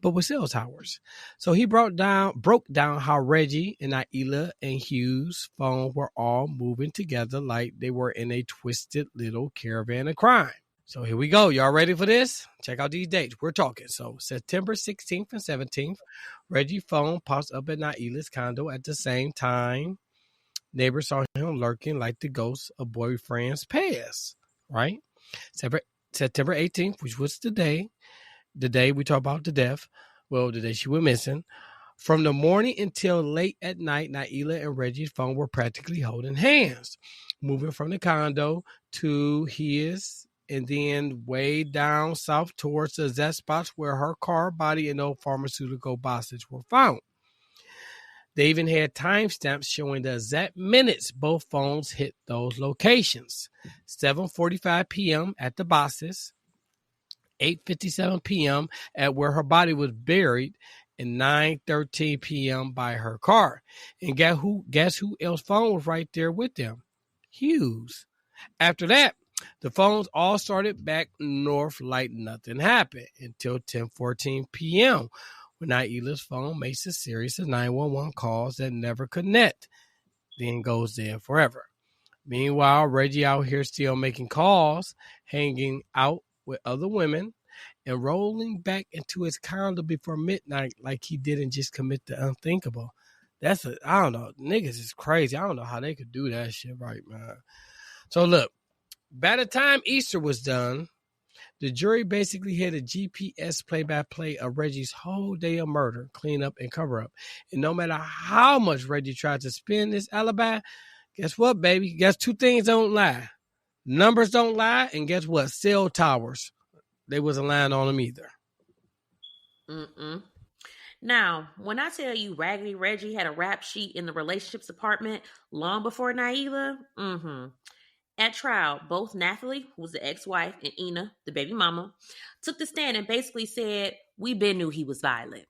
but with cell towers. So he broke down how Reggie and Nailah and Hugh's phone were all moving together like they were in a twisted little caravan of crime. So here we go. Y'all ready for this? Check out these dates. We're talking. So September 16th and 17th, Reggie's phone pops up at Nailah's condo at the same time. Neighbors saw him lurking like the ghost of boyfriend's past, right? September 18th, which was the day we talk about the death, well, the day she went missing. From the morning until late at night, Nailah and Reggie's phone were practically holding hands, moving from the condo to his, and then way down south towards the exact spots where her car, body, and old pharmaceutical boxes were found. They even had timestamps showing the exact minutes both phones hit those locations. 7:45 p.m. at the boxes, 8:57 p.m. at where her body was buried, and 9:13 p.m. by her car. And guess who else phone was right there with them? Hughes. After that, the phones all started back north like nothing happened until 10:14 p.m. when Nailah's phone makes a series of 911 calls that never connect, then goes dead forever. Meanwhile, Reggie out here still making calls, hanging out with other women, and rolling back into his condo before midnight like he didn't just commit the unthinkable. I don't know. Niggas is crazy. I don't know how they could do that shit right, man. So look, by the time Easter was done, the jury basically had a GPS play-by-play of Reggie's whole day of murder, cleanup, and cover-up. And no matter how much Reggie tried to spin this alibi, guess what, baby? Guess two things don't lie. Numbers don't lie, and guess what? Cell towers. They wasn't lying on them either. Now, when I tell you Raggedy Reggie had a rap sheet in the relationships department long before Nailah, At trial, both Nathalie, who was the ex-wife, and Ina, the baby mama, took the stand and basically said, we been knew he was violent.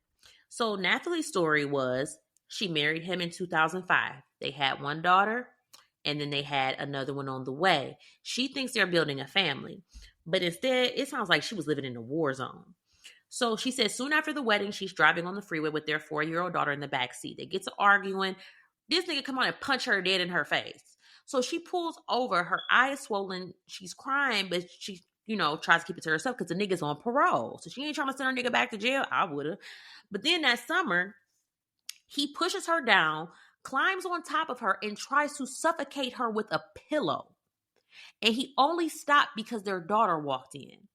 So Nathalie's story was she married him in 2005. They had one daughter, and then they had another one on the way. She thinks they're building a family, but instead, it sounds like she was living in a war zone. So she said soon after the wedding, she's driving on the freeway with their 4-year-old daughter in the backseat. They get to arguing. This nigga come on and punch her dead in her face. So she pulls over, her eye is swollen, she's crying, but she, tries to keep it to herself because the nigga's on parole. So she ain't trying to send her nigga back to jail. I would've. But then that summer, he pushes her down, climbs on top of her, and tries to suffocate her with a pillow. And he only stopped because their daughter walked in.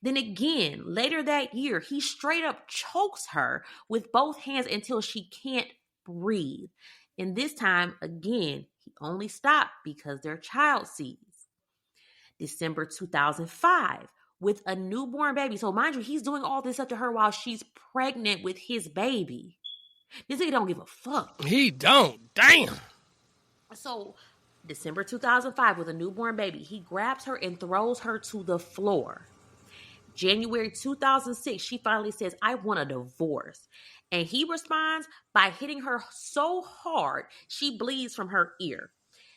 Then again, later that year, he straight up chokes her with both hands until she can't breathe. And this time, again, he only stopped because their child sees. December 2005, with a newborn baby. So mind you, he's doing all this up to her while she's pregnant with his baby. This nigga don't give a fuck. He don't. Damn. So December 2005, with a newborn baby, he grabs her and throws her to the floor. January 2006, she finally says, I want a divorce. And he responds by hitting her so hard she bleeds from her ear.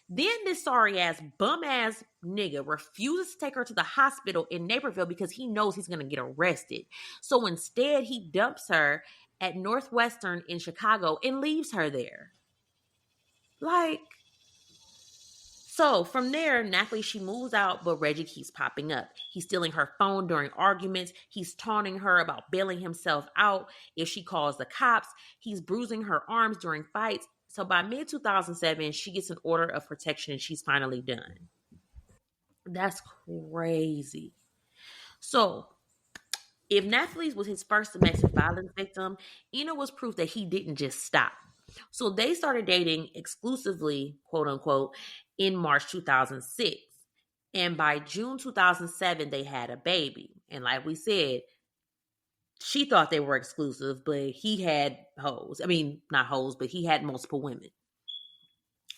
Then this sorry ass, bum ass nigga refuses to take her to the hospital in Naperville because he knows he's going to get arrested. So instead, he dumps her at Northwestern in Chicago and leaves her there. Like, so from there, naturally, she moves out, but Reggie keeps popping up. He's stealing her phone during arguments. He's taunting her about bailing himself out if she calls the cops. He's bruising her arms during fights. So by mid-2007, she gets an order of protection and she's finally done. That's crazy. So if Nathalie was his first domestic violence victim, Ina was proof that he didn't just stop. So they started dating exclusively, quote unquote, in March 2006. And by June 2007, they had a baby. And like we said, she thought they were exclusive, but he had hoes. I mean, not hoes, but he had multiple women.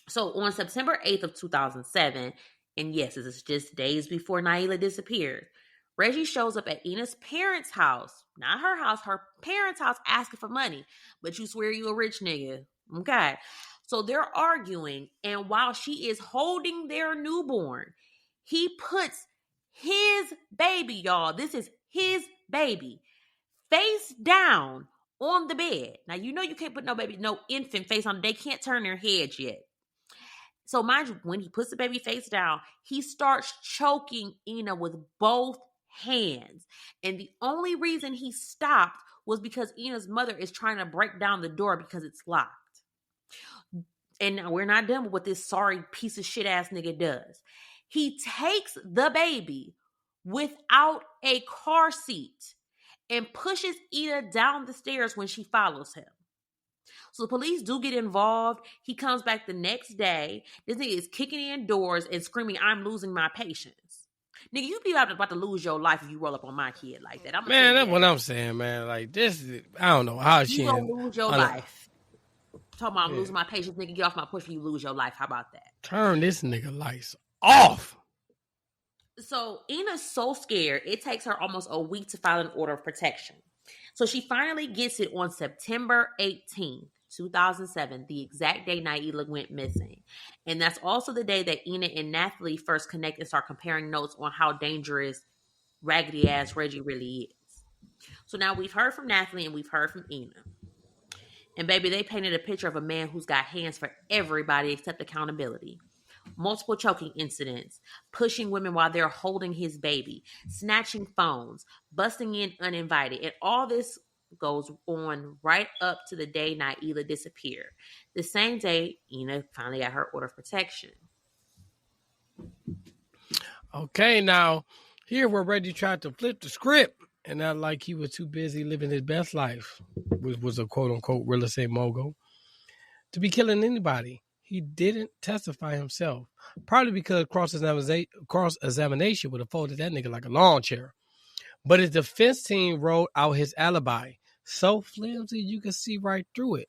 So on September 8th of 2007, and yes, this is just days before Nailah disappeared, Reggie shows up at Ina's parents' house, not her house, her parents' house, asking for money. But you swear you a rich nigga. Okay. So they're arguing, and while she is holding their newborn, he puts his baby, y'all, this is his baby, face down on the bed. Now, you know you can't put no infant face on. They can't turn their heads yet. So mind you, when he puts the baby face down, he starts choking Ina with both hands. And the only reason he stopped was because Ina's mother is trying to break down the door because it's locked. And now we're not done with what this sorry piece of shit ass nigga does. He takes the baby without a car seat and pushes Ina down the stairs when she follows him. So the police do get involved. He comes back the next day. This nigga is kicking in doors and screaming, I'm losing my patience. Nigga, you be about to lose your life if you roll up on my kid like that. Man, that's what I'm saying, man. Like, this is, I don't know how she... You gonna lose your life. Talking about I'm losing my patience, nigga. Get off my push when you lose your life. How about that? Turn this nigga lights off. So Ina's so scared, it takes her almost a week to file an order of protection. So she finally gets it on September 18th. 2007, the exact day Nailah went missing. And that's also the day that Ina and Nathalie first connect and start comparing notes on how dangerous raggedy ass Reggie really is. So now we've heard from Nathalie and we've heard from Ina. And baby, they painted a picture of a man who's got hands for everybody except accountability. Multiple choking incidents, pushing women while they're holding his baby, snatching phones, busting in uninvited. And all this goes on right up to the day Nailah disappeared. The same day, Ina finally got her order of protection. Okay, now, here where Reggie tried to flip the script, and not like he was too busy living his best life, which was a quote-unquote real estate mogul, to be killing anybody. He didn't testify himself, probably because cross-examination would have folded that nigga like a lawn chair. But his defense team wrote out his alibi, so flimsy you could see right through it.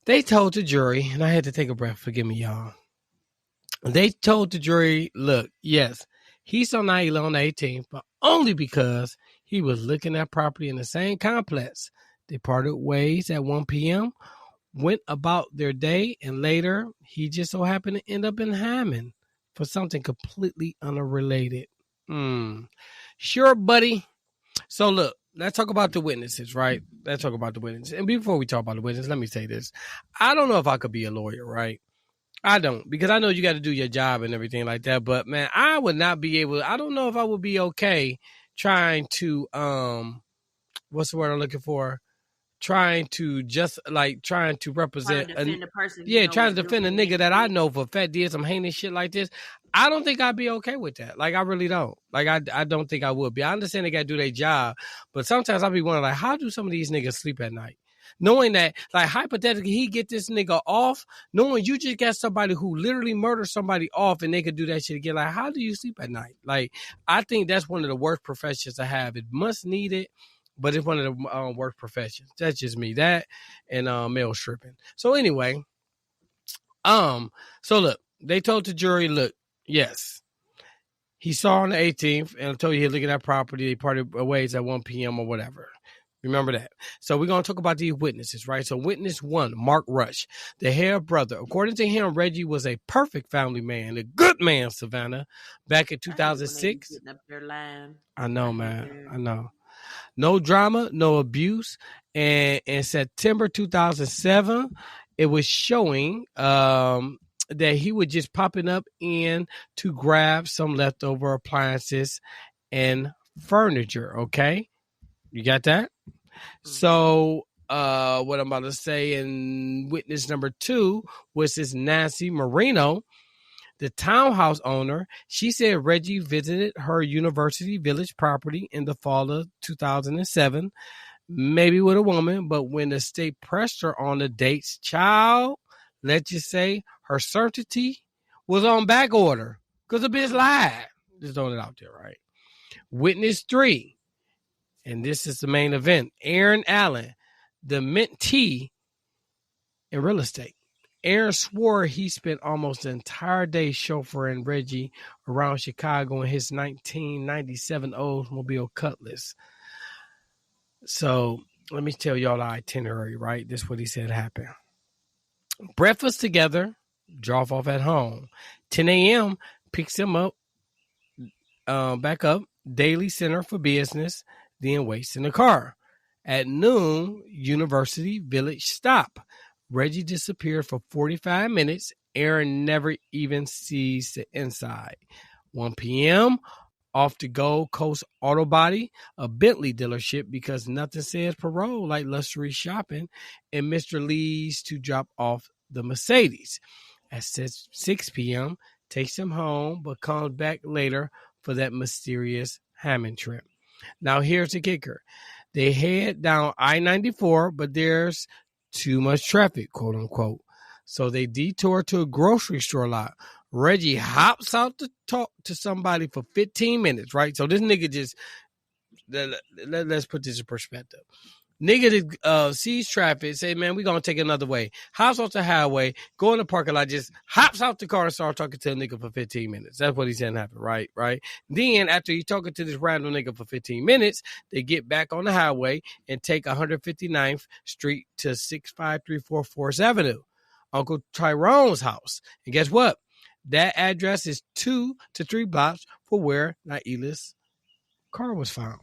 They told the jury, and I had to take a breath, forgive me, y'all. They told the jury, look, yes, he saw Nailah on the 18th, but only because he was looking at property in the same complex. They parted ways at 1 p.m., went about their day, and later he just so happened to end up in Hammond for something completely unrelated. Sure, buddy. So look, let's talk about the witnesses, right? Let's talk about the witnesses. And before we talk about the witnesses, let me say this. I don't know if I could be a lawyer, right? I don't, because I know you got to do your job and everything like that. But man, I would not be able, I don't know if I would be okay trying to, what's the word I'm looking for? Trying to represent, trying to defend a person. Trying to defend a nigga that I know for fat did some heinous shit like this. I don't think I'd be okay with that. Like, I really don't. Like, I don't think I would be. I understand they got to do their job, but sometimes I'll be wondering, like, how do some of these niggas sleep at night? Knowing that, like, hypothetically, he get this nigga off, knowing you just got somebody who literally murdered somebody off and they could do that shit again. Like, how do you sleep at night? Like, I think that's one of the worst professions to have. It must need it, but it's one of the worst professions. That's just me. That and male stripping. So anyway, so look, they told the jury, look, yes, He saw her on the 18th, and I told you he'd look at that property. They parted ways at 1 p.m. or whatever. Remember that. So we're going to talk about these witnesses, right? So witness 1, Mark Rush, the Hare brother. According to him, Reggie was a perfect family man, a good man, Savannah. Back in 2006. I know, man. I know. No drama, no abuse. And in September 2007, it was showing that he was just popping up in to grab some leftover appliances and furniture, okay? You got that? So what I'm about to say in witness number 2 was this Nancy Marino, the townhouse owner. She said Reggie visited her University Village property in the fall of 2007, maybe with a woman, but when the state pressed her on the dates, child, let's just say her certainty was on back order because the bitch lied. Just throwing it out there, right? Witness 3, and this is the main event. Aaron Allen, the mentee in real estate. Aaron swore he spent almost the entire day chauffeuring Reggie around Chicago in his 1997 Oldsmobile Cutlass. So let me tell y'all the itinerary, right? This is what he said happened. Breakfast together, drop off at home. 10 a.m. picks him up, back up, Daily Center for Business, then waits in the car. At noon, University Village stop. Reggie disappeared for 45 minutes. Aaron never even sees the inside. 1 p.m., off to Gold Coast Auto Body, a Bentley dealership, because nothing says parole like luxury shopping, and Mr. Lee's to drop off the Mercedes. At 6 p.m., takes him home, but comes back later for that mysterious Hammond trip. Now, here's the kicker. They head down I-94, but there's too much traffic, quote unquote. So they detour to a grocery store lot. Reggie hops out to talk to somebody for 15 minutes, right? So this nigga just, let's put this in perspective. Nigga sees traffic, say, man, we gonna take another way. Hops off the highway, go in the parking lot, just hops out the car and start talking to a nigga for 15 minutes. That's what he said happened, right? Then after he talking to this random nigga for 15 minutes, they get back on the highway and take 159th Street to 65344 4th Avenue, Uncle Tyrone's house. And guess what? That address is 2 to 3 blocks from where Nailah's car was found.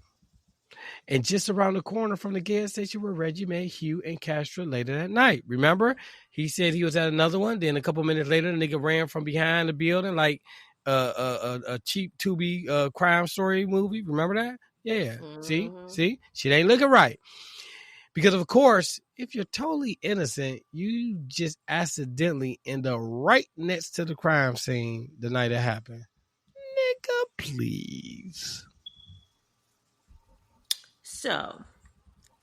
And just around the corner from the gas station where Reggie met Hugh and Castro later that night. Remember? He said he was at another one. Then a couple minutes later, the nigga ran from behind the building like a cheap Tubi crime story movie. Remember that? Yeah. Mm-hmm. See? Shit ain't looking right. Because, of course, if you're totally innocent, you just accidentally end up right next to the crime scene the night it happened. Nigga, please. So,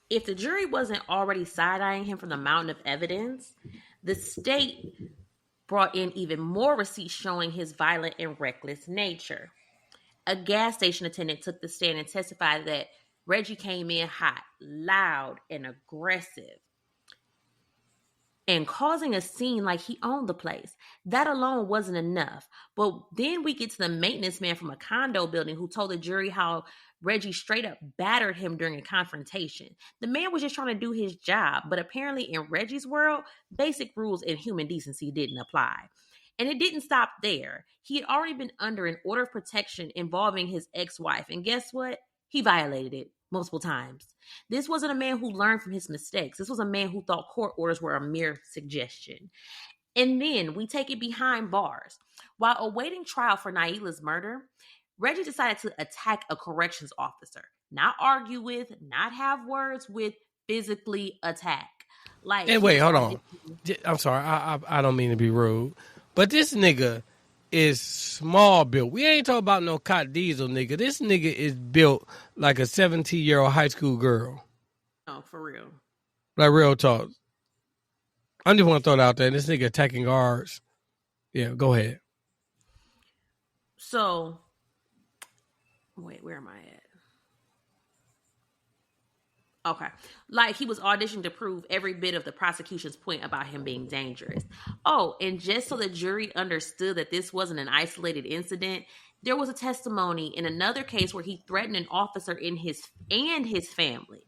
if the jury wasn't already side-eyeing him from the mountain of evidence, the state brought in even more receipts showing his violent and reckless nature. A gas station attendant took the stand and testified that Reggie came in hot, loud, and aggressive, and causing a scene like he owned the place. That alone wasn't enough. But then we get to the maintenance man from a condo building who told the jury how Reggie straight up battered him during a confrontation. The man was just trying to do his job, but apparently in Reggie's world, basic rules and human decency didn't apply. And it didn't stop there. He had already been under an order of protection involving his ex-wife. And guess what? He violated it multiple times. This wasn't a man who learned from his mistakes. This was a man who thought court orders were a mere suggestion. And then we take it behind bars. While awaiting trial for Nailah's murder, Reggie decided to attack a corrections officer. Not argue with, not have words with, physically attack. Like, and wait, hold on. I'm sorry. I don't mean to be rude, but this nigga is small built. We ain't talking about no Cot Diesel nigga. This nigga is built like a 17-year-old high school girl. Oh, for real. Like real talk. I just want to throw it out there. This nigga attacking guards. Yeah, go ahead. So, wait, where am I at? Okay. Like he was auditioning to prove every bit of the prosecution's point about him being dangerous. Oh, and just so the jury understood that this wasn't an isolated incident, There was a testimony in another case where he threatened an officer and his family,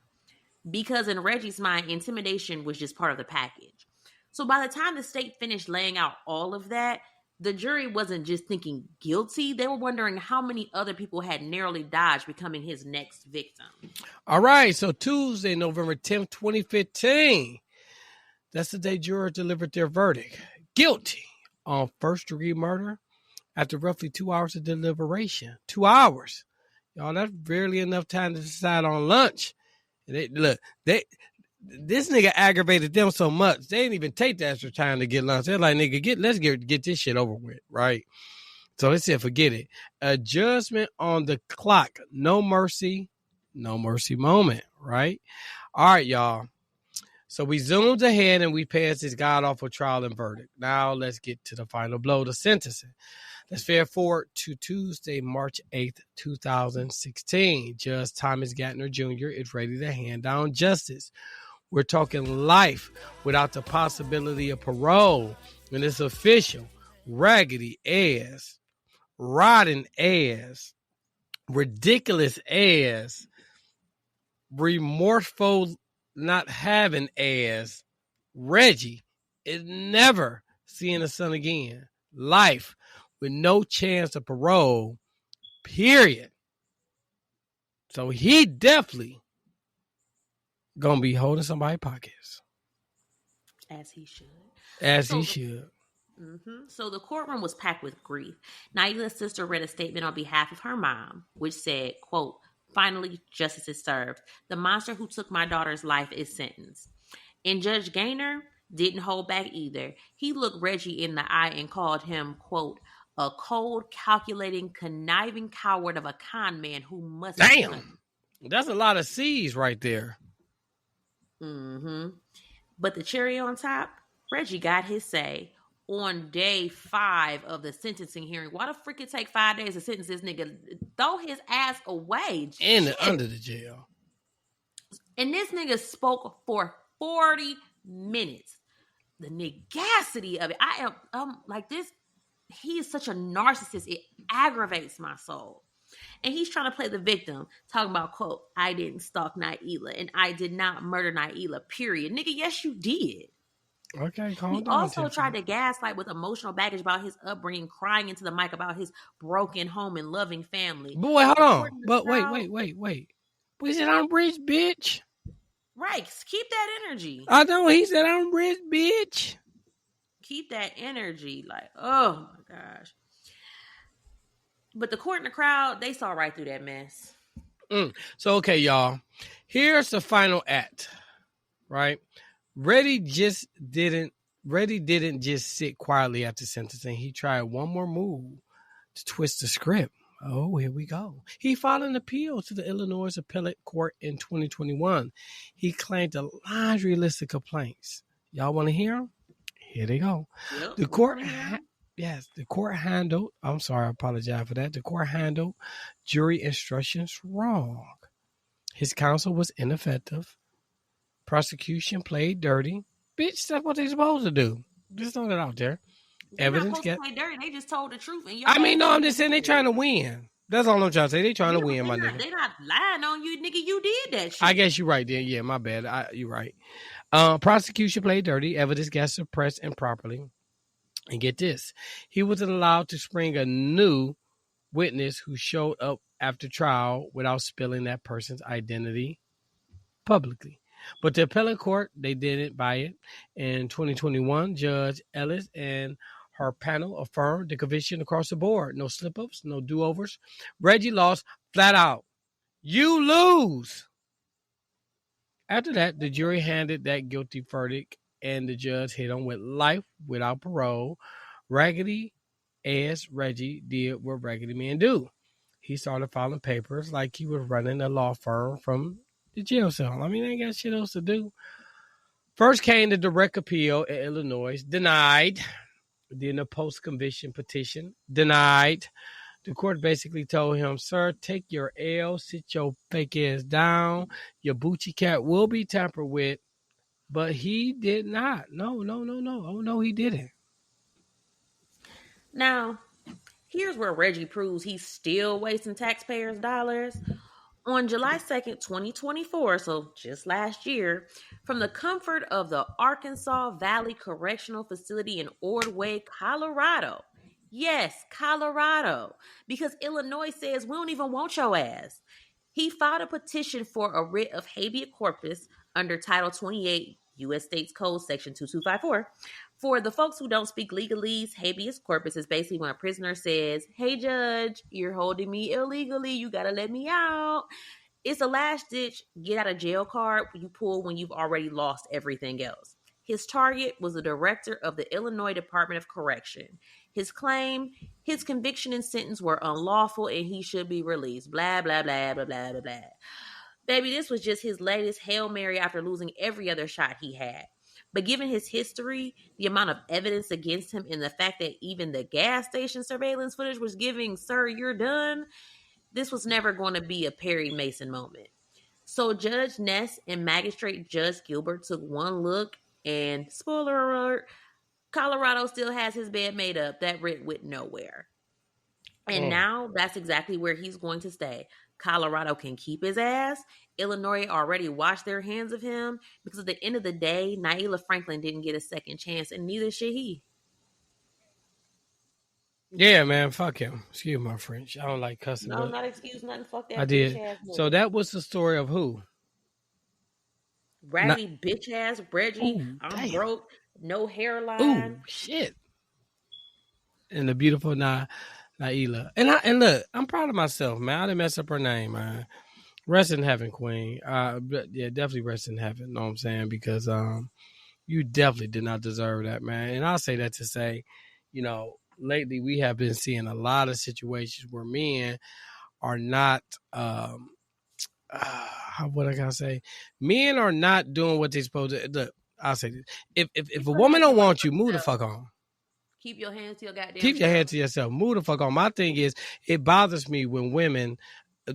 because in Reggie's mind, intimidation was just part of the package. So by the time the state finished laying out all of that, the jury wasn't just thinking guilty. They were wondering how many other people had narrowly dodged becoming his next victim. All right, so Tuesday, November 10th, 2015. That's the day jurors delivered their verdict. Guilty on first-degree murder after roughly 2 hours of deliberation. 2 hours. Y'all, that's barely enough time to decide on lunch. This nigga aggravated them so much, they didn't even take the extra time to get lunch. They're like, nigga, let's get this shit over with, right? So they said, forget it. A judgment on the clock. No mercy moment, right? All right, y'all. So we zoomed ahead and we passed this god-awful trial and verdict. Now let's get to the final blow, the sentencing. Let's fast forward to Tuesday, March 8th, 2016. Judge Thomas Gatner Jr. is ready to hand down justice. We're talking life without the possibility of parole. And it's official. Raggedy ass, rotten ass, ridiculous ass, remorseful not having ass, Reggie is never seeing the sun again. Life with no chance of parole, period. So he definitely gonna be holding somebody's pockets. As he should. He should. Mm-hmm. So the courtroom was packed with grief. Nailah's sister read a statement on behalf of her mom, which said, quote, "Finally, justice is served. The monster who took my daughter's life is sentenced." And Judge Gaynor didn't hold back either. He looked Reggie in the eye and called him, quote, "a cold, calculating, conniving coward of a con man who must..." Damn. That's a lot of C's right there. Mm-hmm. But the cherry on top, Reggie got his say. On day 5 of the sentencing hearing. Why the frick it take 5 days to sentence this nigga? Throw his ass away. Under the jail. And this nigga spoke for 40 minutes. The nigacity of it. I am like this. He is such a narcissist. It aggravates my soul. And he's trying to play the victim, talking about, quote, "I didn't stalk Nailah and I did not murder Nailah, period." Nigga, yes, you did. Okay, calm down. He also tried to gaslight with emotional baggage about his upbringing, crying into the mic about his broken home and loving family. Boy, hold on. But wait. We said I'm rich, bitch. Right. Keep that energy. I know he said I'm rich, bitch. Keep that energy. Like, oh my gosh. But the court and the crowd, they saw right through that mess. So, okay, y'all. Here's the final act, right? Reggie didn't just sit quietly after sentencing. He tried one more move to twist the script. Oh, here we go. He filed an appeal to the Illinois Appellate Court in 2021. He claimed a laundry list of complaints. Y'all want to hear them? Here they go. Yep, the court handled, I'm sorry, I apologize for that. The court handled jury instructions wrong. His counsel was ineffective. Prosecution played dirty. Bitch, that's what they supposed to do. Just throw that out there. They're not supposed to play dirty. They just told the truth. And I'm just saying they trying to win. That's all I'm trying to say. They trying to win, my nigga. They not lying on you, nigga. You did that shit. I guess you're right there. Yeah, my bad. You're right. Prosecution played dirty. Evidence got suppressed improperly. And get this. He wasn't allowed to spring a new witness who showed up after trial without spilling that person's identity publicly. But the appellate court, they didn't buy it. In 2021, Judge Ellis and her panel affirmed the conviction across the board. No slip-ups, no do-overs. Reggie lost flat out. You lose. After that, the jury handed that guilty verdict, and the judge hit him with life without parole. Raggedy ass Reggie did what raggedy men do. He started filing papers like he was running a law firm from the jail cell. I mean, they ain't got shit else to do. First came the direct appeal in Illinois, denied. Then the post-conviction petition, denied. The court basically told him, "Sir, take your L, sit your fake ass down. Your Bucci cat will be tampered with." But he did not. No. Oh, no, he didn't. Now, Here's where Reggie proves he's still wasting taxpayers' dollars. On July 2nd, 2024, so just last year, from the comfort of the Arkansas Valley Correctional Facility in Ordway, Colorado. Yes, Colorado, because Illinois says we don't even want your ass. He filed a petition for a writ of habeas corpus under Title 28 U.S. States Code Section 2254. For the folks who don't speak legalese, habeas corpus is basically when a prisoner says, "Hey, judge, you're holding me illegally. You got to let me out." It's a last ditch get out of jail card you pull when you've already lost everything else. His target was the director of the Illinois Department of Correction. His claim, his conviction and sentence were unlawful and he should be released. Blah, blah, blah, blah, blah, blah, blah. Baby, this was just his latest Hail Mary after losing every other shot he had. But given his history, the amount of evidence against him, and the fact that even the gas station surveillance footage was giving, "Sir, you're done," this was never going to be a Perry Mason moment. So Judge Ness and Magistrate Judge Gilbert took one look, and spoiler alert, Colorado still has his bed made up. That writ went nowhere. And now that's exactly where he's going to stay. Colorado can keep his ass. Illinois already washed their hands of him because at the end of the day, Nailah Franklin didn't get a second chance, and neither should he. Yeah, man, fuck him. Excuse my French. I don't like cussing. No, not excuse nothing. Fuck that I bitch did. ass. So that was the story of who? Raggedy bitch ass Reggie. Ooh, I'm damn. broke. No hairline. Ooh, shit. And the beautiful Nailah. And look, I'm proud of myself, man. I didn't mess up her name, man. Rest in heaven, Queen. Yeah, definitely rest in heaven. Know what I'm saying? Because you definitely did not deserve that, man. And I'll say that to say, lately we have been seeing a lot of situations where men are not what I gotta say, men are not doing what they're supposed to. Look, I'll say this: if a woman don't want you, move the fuck on. Keep your hands to your goddamn. Keep your hands to yourself. Move the fuck on. My thing is, it bothers me when women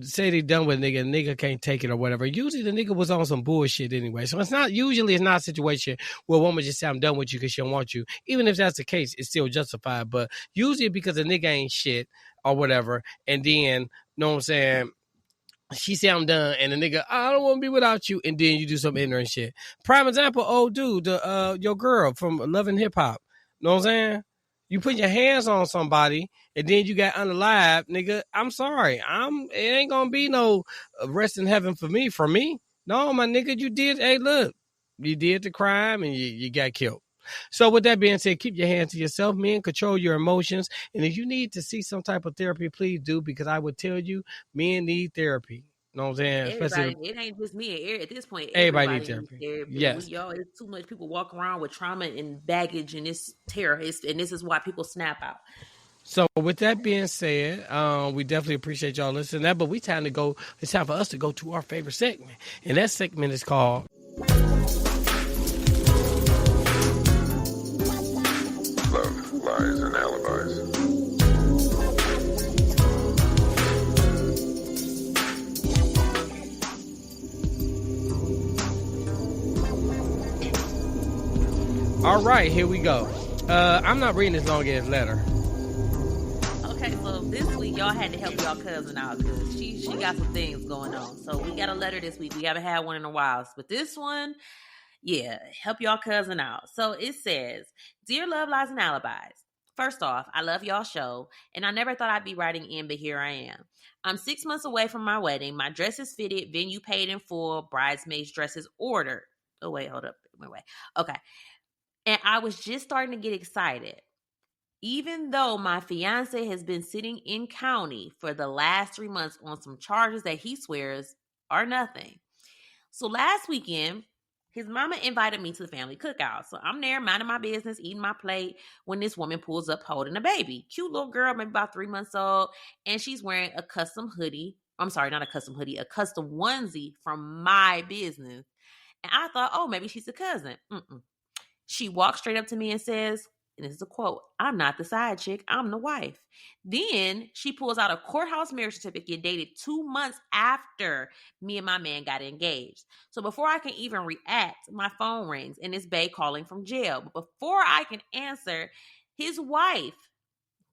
say they done with a nigga can't take it or whatever. Usually the nigga was on some bullshit anyway. So it's not a situation where a woman just say, "I'm done with you" because she don't want you. Even if that's the case, it's still justified. But usually because a nigga ain't shit or whatever, and then, know what I'm saying, she say, "I'm done," and the nigga, "I don't want to be without you," and then you do some ignorant shit. Prime example, old dude, your girl from Love and Hip Hop. Know what I'm saying? You put your hands on somebody and then you got unalive, nigga. I'm sorry. It ain't gonna be no rest in heaven for me. No, my nigga, you did. Hey, look, you did the crime and you got killed. So with that being said, keep your hands to yourself, men. Control your emotions. And if you need to see some type of therapy, please do, because I would tell you, men need therapy. You know what I'm saying? Everybody, it ain't just me. At this point, everybody needs therapy. Yes. It's too much people walk around with trauma and baggage, and it's terror. And this is why people snap out. So with that being said, we definitely appreciate y'all listening to that, but it's time for us to go to our favorite segment. And that segment is called Love, Lies, and Alibis. All right, here we go. I'm not reading this long ass letter. Okay, so this week y'all had to help y'all cousin out because she got some things going on. So we got a letter this week. We haven't had one in a while, but this one, yeah, help y'all cousin out. So it says, "Dear Love, Lies, and Alibis. First off, I love y'all show, and I never thought I'd be writing in, but here I am. I'm 6 months away from my wedding. My dress is fitted, venue paid in full, bridesmaids' dresses ordered." Oh wait, hold up, wait. Okay. And I was just starting to get excited. Even though my fiance has been sitting in county for the last 3 months on some charges that he swears are nothing. So last weekend, his mama invited me to the family cookout. So I'm there minding my business, eating my plate, when this woman pulls up holding a baby. Cute little girl, maybe about 3 months old. And she's wearing a custom hoodie. I'm sorry, not a custom hoodie, a custom onesie from my business. And I thought, oh, maybe she's a cousin. She walks straight up to me and says, and this is a quote, "I'm not the side chick, I'm the wife." Then she pulls out a courthouse marriage certificate dated 2 months after me and my man got engaged. So before I can even react, my phone rings and it's Bae calling from jail. But before I can answer, his wife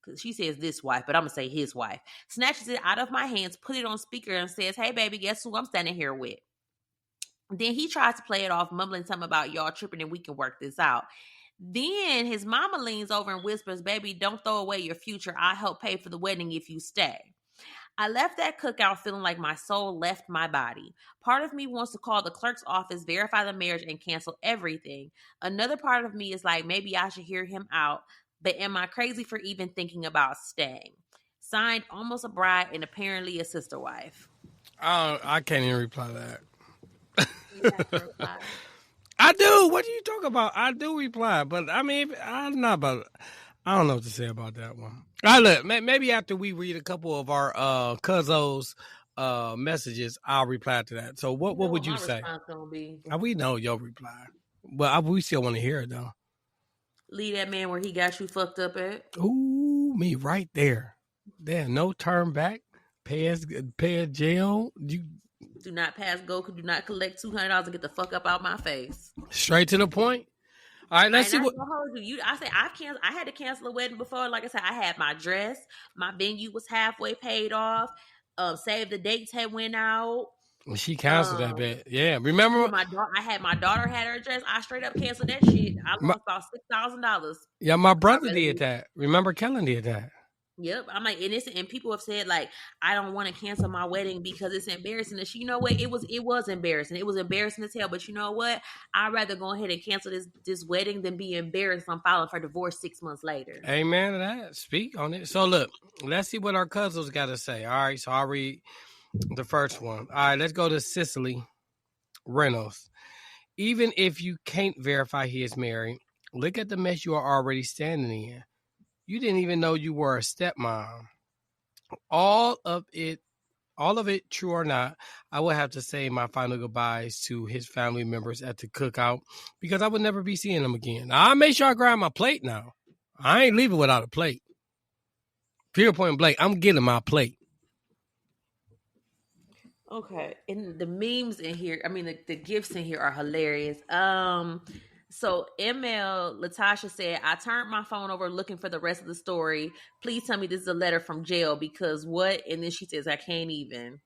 because she says this wife, but I'm going to say his wife, snatches it out of my hands, put it on speaker, and says, hey, baby, guess who I'm standing here with? Then he tries to play it off, mumbling something about y'all tripping and we can work this out. Then his mama leans over and whispers, baby, don't throw away your future. I'll help pay for the wedding if you stay. I left that cookout feeling like my soul left my body. Part of me wants to call the clerk's office, verify the marriage, and cancel everything. Another part of me is like, maybe I should hear him out, but am I crazy for even thinking about staying? Signed, almost a bride and apparently a sister wife. I can't even reply to that. You have to reply. I do. What are you talking about? I do reply, but I mean, I'm not about. I don't know what to say about that one. All right, look, maybe after we read a couple of our Cuzzo's messages, I'll reply to that. So what would you say? My response gonna be? We know your reply, but we still want to hear it though. Leave that man where he got you fucked up at. Ooh, me right there. There, no turn back. Pay as jail. You do not pass go. Do not collect $200 and get the fuck up out my face. Straight to the point. All right, let's see what. I said I had to cancel a wedding before. Like I said, I had my dress, my venue was halfway paid off. Save the dates had went out. She canceled that bit. Yeah, remember I had my daughter had her dress. I straight up canceled that shit. I lost about $6,000. Yeah, my brother did that. Remember, Kellen did that. Yep, I'm like, and people have said like, I don't want to cancel my wedding because it's embarrassing. And you know what? It was embarrassing. It was embarrassing as hell. But you know what? I'd rather go ahead and cancel this wedding than be embarrassed on filing for divorce 6 months later. Amen to that. Speak on it. So look, let's see what our cousins got to say. All right, so I'll read the first one. All right, let's go to Cicely Reynolds. Even if you can't verify he is married, look at the mess you are already standing in. You didn't even know you were a stepmom. All of it, true or not, I would have to say my final goodbyes to his family members at the cookout because I would never be seeing them again. Now, I'll make sure I grab my plate now. I ain't leaving without a plate. Period, point blank, I'm getting my plate. Okay, and the memes in here, I mean, the gifts in here are hilarious. So ML Latasha said, I turned my phone over looking for the rest of the story. Please tell me this is a letter from jail because what? And then she says, I can't even.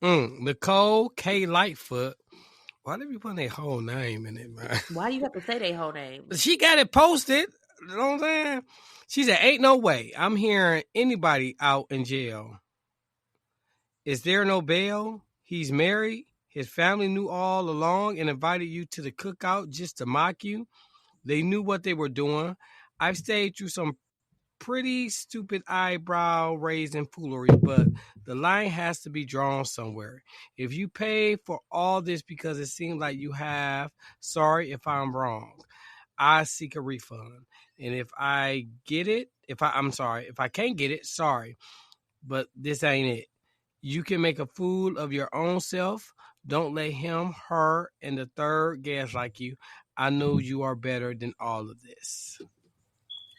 Nicole K. Lightfoot. Why did we put their whole name in it, man? Why do you have to say their whole name? She got it posted. You know what I'm saying? She said, ain't no way I'm hearing anybody out in jail. Is there no bail? He's married. His family knew all along and invited you to the cookout just to mock you. They knew what they were doing. I've stayed through some pretty stupid eyebrow raising foolery, but the line has to be drawn somewhere. If you pay for all this because it seems like you have, sorry if I'm wrong. I seek a refund. And if I get it, if I can't get it, sorry. But this ain't it. You can make a fool of your own self. Don't let him, her, and the third gaslight you. I know you are better than all of this.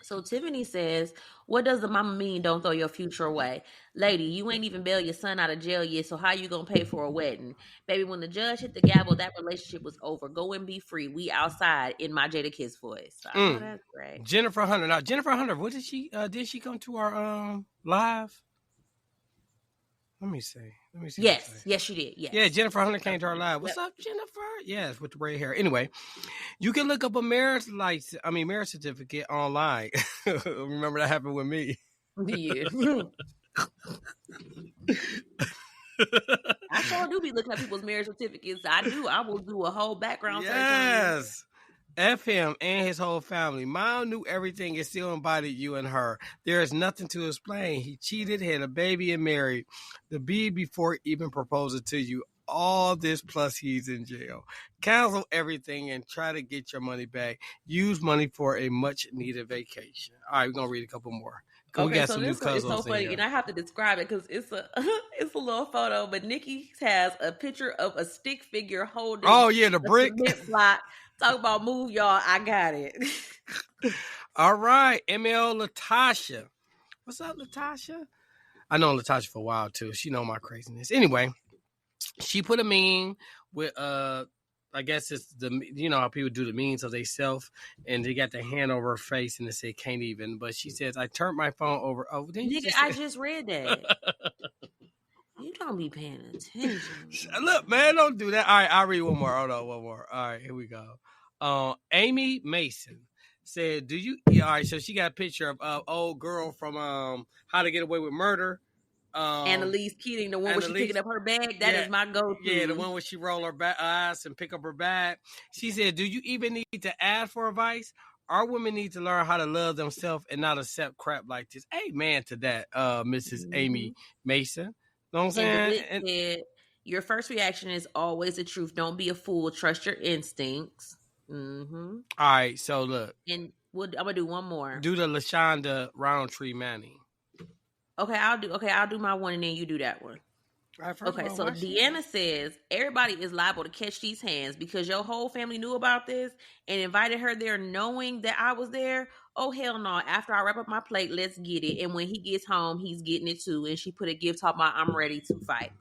So Tiffany says, what does the mama mean, don't throw your future away? Lady, you ain't even bailed your son out of jail yet, so how you gonna pay for a wedding? Baby, when the judge hit the gavel, that relationship was over. Go and be free. We outside, in my Jada Kiss voice. So I know that's great. Jennifer Hunter. Now, Jennifer Hunter, what did she come to our live? Let me see. Yes, she did. Yes. Yeah, Jennifer Hunter came to our live. What's up, Jennifer? Yes, with the red hair. Anyway, you can look up a marriage certificate online. Remember that happened with me. Yeah. I sure do be looking at people's marriage certificates. I will do a whole background search. Yes. F him and his whole family. Mom knew everything and still embodied you and her. There is nothing to explain. He cheated, had a baby, and married the bee before even proposing to you. All this plus he's in jail. Cancel everything and try to get your money back. Use money for a much needed vacation. All right, we're gonna read a couple more. Okay, we got so this one is so funny, and I have to describe it because it's a little photo. But Nikki has a picture of a stick figure holding. Oh yeah, the brick block. Talk about move, y'all. I got it. All right, ML Latasha. What's up, Latasha? I know Latasha for a while too. She know my craziness. Anyway, she put a meme with I guess it's how people do the means of they self, and they got the hand over her face and they say can't even. But she says I turned my phone over. Oh, then you Nigga, just I just read that. You don't be paying attention. Look, man, don't do that. All right, I'll read one more. Hold on, one more. All right, here we go. Amy Mason said, "Do you?" Yeah, all right, so she got a picture of old girl from How to Get Away with Murder. Annalise Keating, the one where she picking up her bag, that is my go-to. Yeah, the one where she roll her eyes and pick up her bag. She said, "Do you even need to ask for advice? Our women need to learn how to love themselves and not accept crap like this." Amen to that, Mrs. Amy Mason. Know what I'm saying? And said, your first reaction is always the truth. Don't be a fool. Trust your instincts. Mm-hmm. All right, so look. And I'm gonna do one more. Do the LaShonda Roundtree Manning. Okay, I'll do my one and then you do that one. Right, so Deanna says everybody is liable to catch these hands because your whole family knew about this and invited her there knowing that I was there. Oh, hell no. After I wrap up my plate, let's get it. And when he gets home, he's getting it too. And she put a gift talking about I'm ready to fight.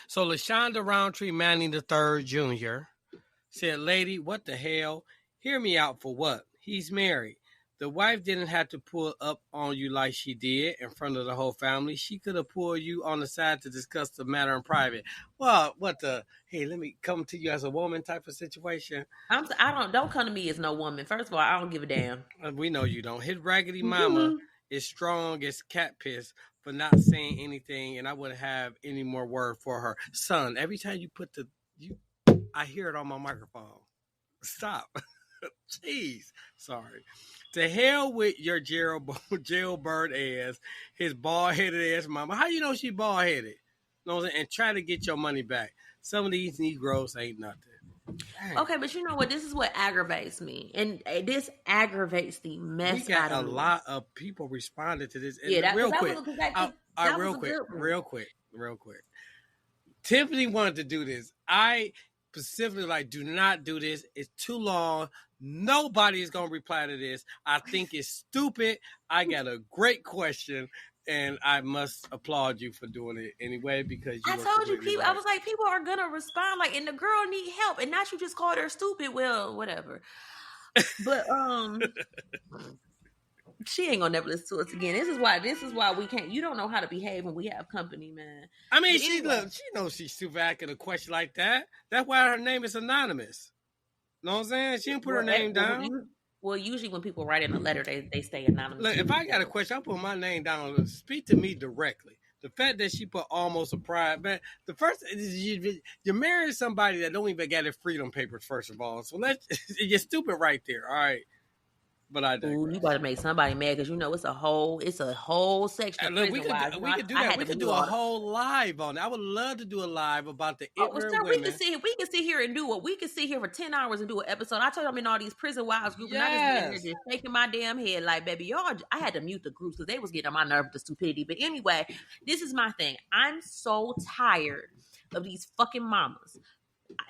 So LaShonda Roundtree Manning III Jr. said, lady, what the hell? Hear me out for what? He's married. The wife didn't have to pull up on you like she did in front of the whole family. She could have pulled you on the side to discuss the matter in private. Well, hey, let me come to you as a woman type of situation. Don't come to me as no woman. First of all, I don't give a damn. We know you don't. His raggedy mama is strong as cat piss for not saying anything, and I wouldn't have any more word for her. Son, every time you put I hear it on my microphone. Stop. Jeez. Sorry. To hell with your jailbird ass, his bald-headed ass mama. How you know she bald-headed? And try to get your money back. Some of these Negroes ain't nothing. Dang. Okay, but you know what? This is what aggravates me. And this aggravates the mess out of me. We got a lot of people responded to this. Yeah, real quick. Tiffany wanted to do this. I specifically do not do this. It's too long. Nobody is going to reply to this. I think it's stupid. I got a great question, and I must applaud you for doing it anyway because I told you, people. Right. I was like, people are going to respond and the girl need help, and not you just called her stupid. Well, whatever. But she ain't gonna never listen to us again. This is why we can't. You don't know how to behave when we have company, man. I mean, she knows she's stupid asking a question like that. That's why her name is anonymous. Know what I'm saying? She didn't put her name down. Usually when people write in a letter, they stay anonymous. Look, if I got a question, I put my name down. Speak to me directly. The fact that she put almost a pride, man. The first, you're marrying somebody that don't even got their freedom papers. First of all, so you're stupid right there. All right. But I digress. Ooh, you got to make somebody mad because it's a whole section. Look, we could do that. We could do a whole live on it. I would love to do a live about the ignorant women. We can sit here and do it. We can sit here for 10 hours and do an episode. I told you I'm in all these prison wives groups, and I just shaking my damn head like, baby, y'all. I had to mute the groups because they was getting on my nerve with the stupidity. But anyway, this is my thing. I'm so tired of these fucking mamas.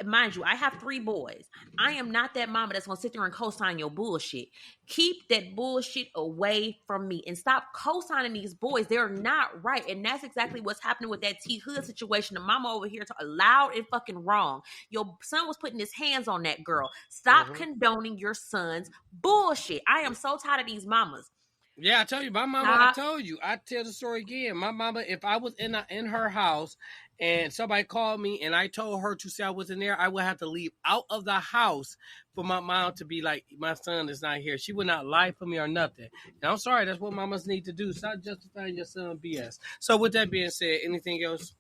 Mind you, I have 3 boys. I am not that mama that's going to sit there and co-sign your bullshit. Keep that bullshit away from me and stop co-signing these boys. They're not right. And that's exactly what's happening with that T Hood situation. The mama over here loud and fucking wrong. Your son was putting his hands on that girl. Stop condoning your son's bullshit. I am so tired of these mamas. Yeah, I tell you, my mama, I tell the story again. My mama, if I was in her house and somebody called me and I told her to say I wasn't there, I would have to leave out of the house for my mom to be like, my son is not here. She would not lie for me or nothing. And I'm sorry, that's what mamas need to do. Stop justifying your son BS. So with that being said, anything else?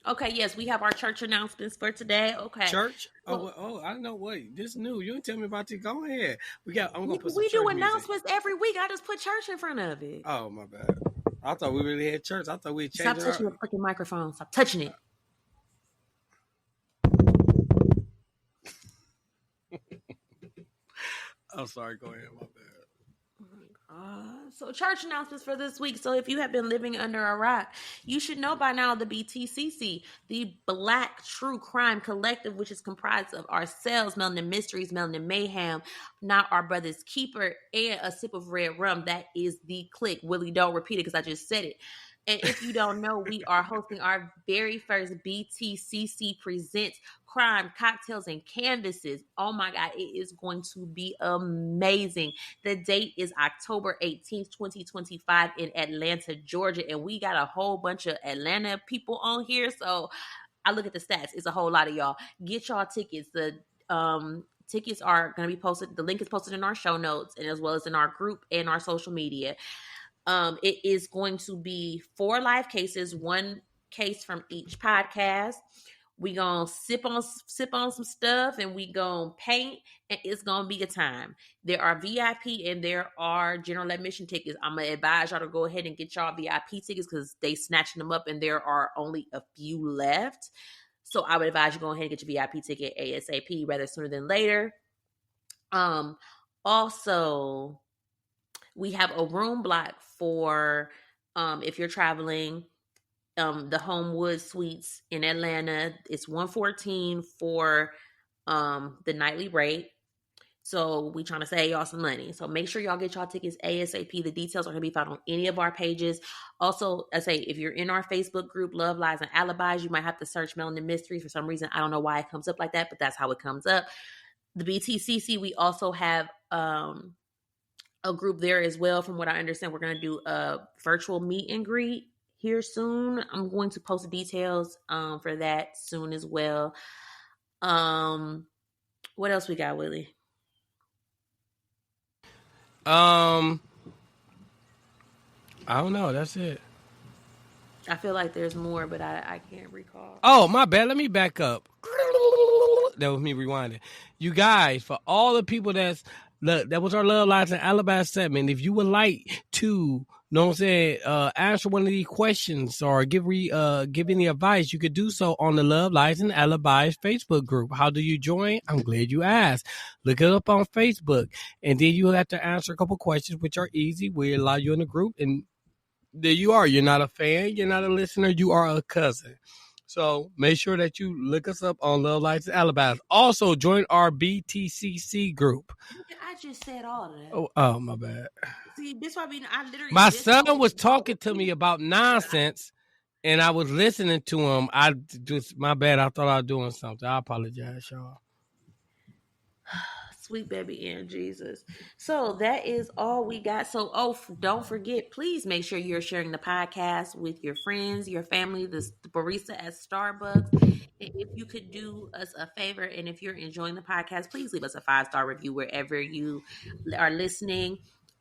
Okay, yes, we have our church announcements for today. Okay. Church? I know. Wait, this new. You didn't tell me about it. Go ahead. I'm gonna put some We church do announcements every week. I just put church in front of it. Oh, my bad. I thought we really had church. I thought we changed it. Stop touching your fucking microphone. Stop touching it. I'm sorry. Go ahead. My bad. So church announcements for this week. So if you have been living under a rock, you should know by now the BTCC, the Black True Crime Collective, which is comprised of ourselves, Melanin Mysteries, Melanin Mayhem, Not Our Brother's Keeper, and A Sip of Red Rum. That is the clique. Willie, don't repeat it because I just said it. And if you don't know, we are hosting our very first BTCC Presents Crime, Cocktails, and Canvases. Oh my God, it is going to be amazing. The date is October 18th, 2025 in Atlanta, Georgia. And we got a whole bunch of Atlanta people on here. So I look at the stats. It's a whole lot of y'all. Get y'all tickets. The tickets are going to be posted. The link is posted in our show notes and as well as in our group and our social media. It is going to be 4 live cases, 1 case from each podcast. We gonna sip on some stuff and we gonna paint and it's gonna be a time. There are VIP and there are general admission tickets. I'm gonna advise y'all to go ahead and get y'all VIP tickets because they snatching them up and there are only a few left. So I would advise you go ahead and get your VIP ticket ASAP, rather sooner than later. Also, we have a room block for if you're traveling. The Homewood Suites in Atlanta. It's $114 for the nightly rate. So we trying to save y'all some money. So make sure y'all get y'all tickets ASAP. The details are going to be found on any of our pages. Also, I say if you're in our Facebook group, Love, Lies, and Alibis, you might have to search Melanin Mysteries for some reason. I don't know why it comes up like that, but that's how it comes up. The BTCC, we also have a group there as well. From what I understand, we're going to do a virtual meet and greet here soon. I'm going to post the details for that soon as well. What else we got, Willie? I don't know. That's it. I feel like there's more, but I can't recall. Oh, my bad. Let me back up. That was me rewinding. You guys, for all the people that was our Love, Lies, and Alibis segment. If you would like to, know what I'm saying, answer one of these questions or give any advice, you could do so on the Love, Lies, and Alibis Facebook group. How do you join? I'm glad you asked. Look it up on Facebook, and then you have to answer a couple questions, which are easy. We allow you in the group, and there you are. You're not a fan. You're not a listener. You are a cousin. So make sure that you look us up on Love, Lies, and Alibis. Also, join our BTCC group. I just said all of that. Oh, my bad. See, this why I literally. My son was talking to me about nonsense, and I was listening to him. My bad. I thought I was doing something. I apologize, y'all. Sweet baby in Jesus. So that is all we got. So, don't forget, please make sure you're sharing the podcast with your friends, your family, the barista at Starbucks. And if you could do us a favor, and if you're enjoying the podcast, please leave us a 5-star review wherever you are listening.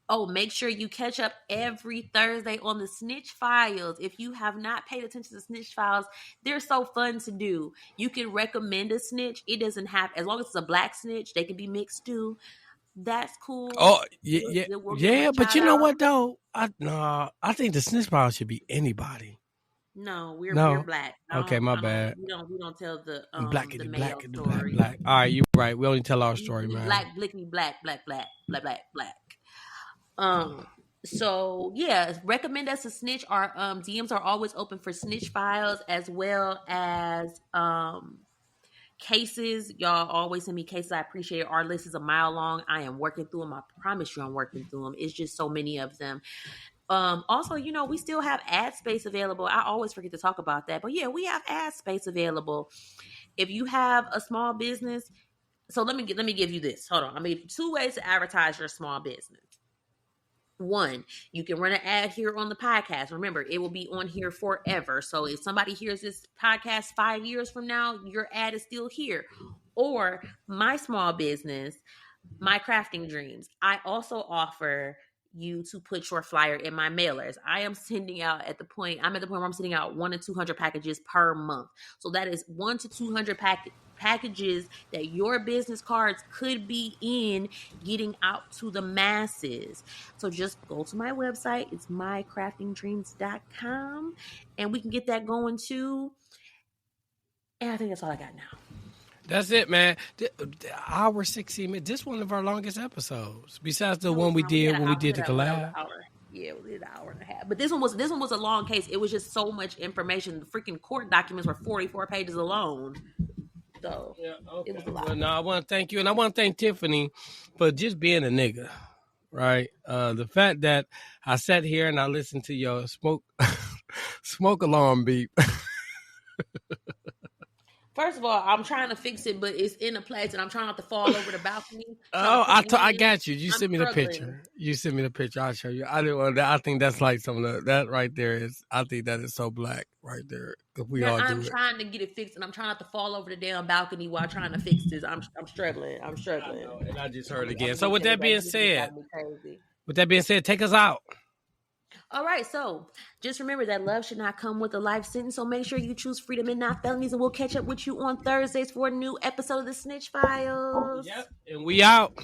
Oh, make sure you catch up every Thursday on the Snitch Files. If you have not paid attention to the Snitch Files, they're so fun to do. You can recommend a snitch. It doesn't have, as long as it's a black snitch, they can be mixed too. That's cool. Oh, yeah, but you know what though? I think the Snitch Files should be anybody. No, we're black. Okay, my bad. We don't tell the black the and male black, story. black. All right, you're right. We only tell our story, man. Black, blicky, black. So yeah, recommend us a snitch. Our DMs are always open for Snitch Files as well as cases. Y'all always send me cases. I appreciate it. Our list is a mile long. I am working through them. I promise you I'm working through them. It's just so many of them. Also, we still have ad space available. I always forget to talk about that, but yeah, we have ad space available. If you have a small business, so let me give you this. Hold on. I'm gonna give you 2 ways to advertise your small business. 1, you can run an ad here on the podcast. Remember, it will be on here forever. So if somebody hears this podcast 5 years from now, your ad is still here. Or my small business, My Crafting Dreams. I also offer you to put your flyer in my mailers. I'm at the point where I'm sending out 1 to 200 packages per month. So that is 1 to 200 packages that your business cards could be in, getting out to the masses. So just go to my website. It's mycraftingdreams.com, and we can get that going too. And I think that's all I got now. That's it, man. Hour 16 minutes. This is one of our longest episodes. Besides the one we did when we did the collab. Yeah, we did an hour and a half. But this one was a long case. It was just so much information. The freaking court documents were 44 pages alone. So yeah, okay. It was a lot. Well, no, I want to thank you, and I want to thank Tiffany for just being a nigga, right? The fact that I sat here and I listened to your smoke Smoke alarm beep. First of all, I'm trying to fix it, but it's in a place, and I'm trying not to fall over the balcony. Oh, I got you. You I'm sent me the struggling. picture. You sent me the picture. I'll show you. I didn't want that. I think that's like some of that right there is. I think that is so black right there. If we all I'm do it. trying to get it fixed, and I'm trying not to fall over the damn balcony while trying to fix this. I'm struggling. I'm struggling. I know, and I just heard again. So with that being said, take us out. All right, so just remember that love should not come with a life sentence. So make sure you choose freedom and not felonies, and we'll catch up with you on Thursdays for a new episode of the Snitch Files. Yep, and we out.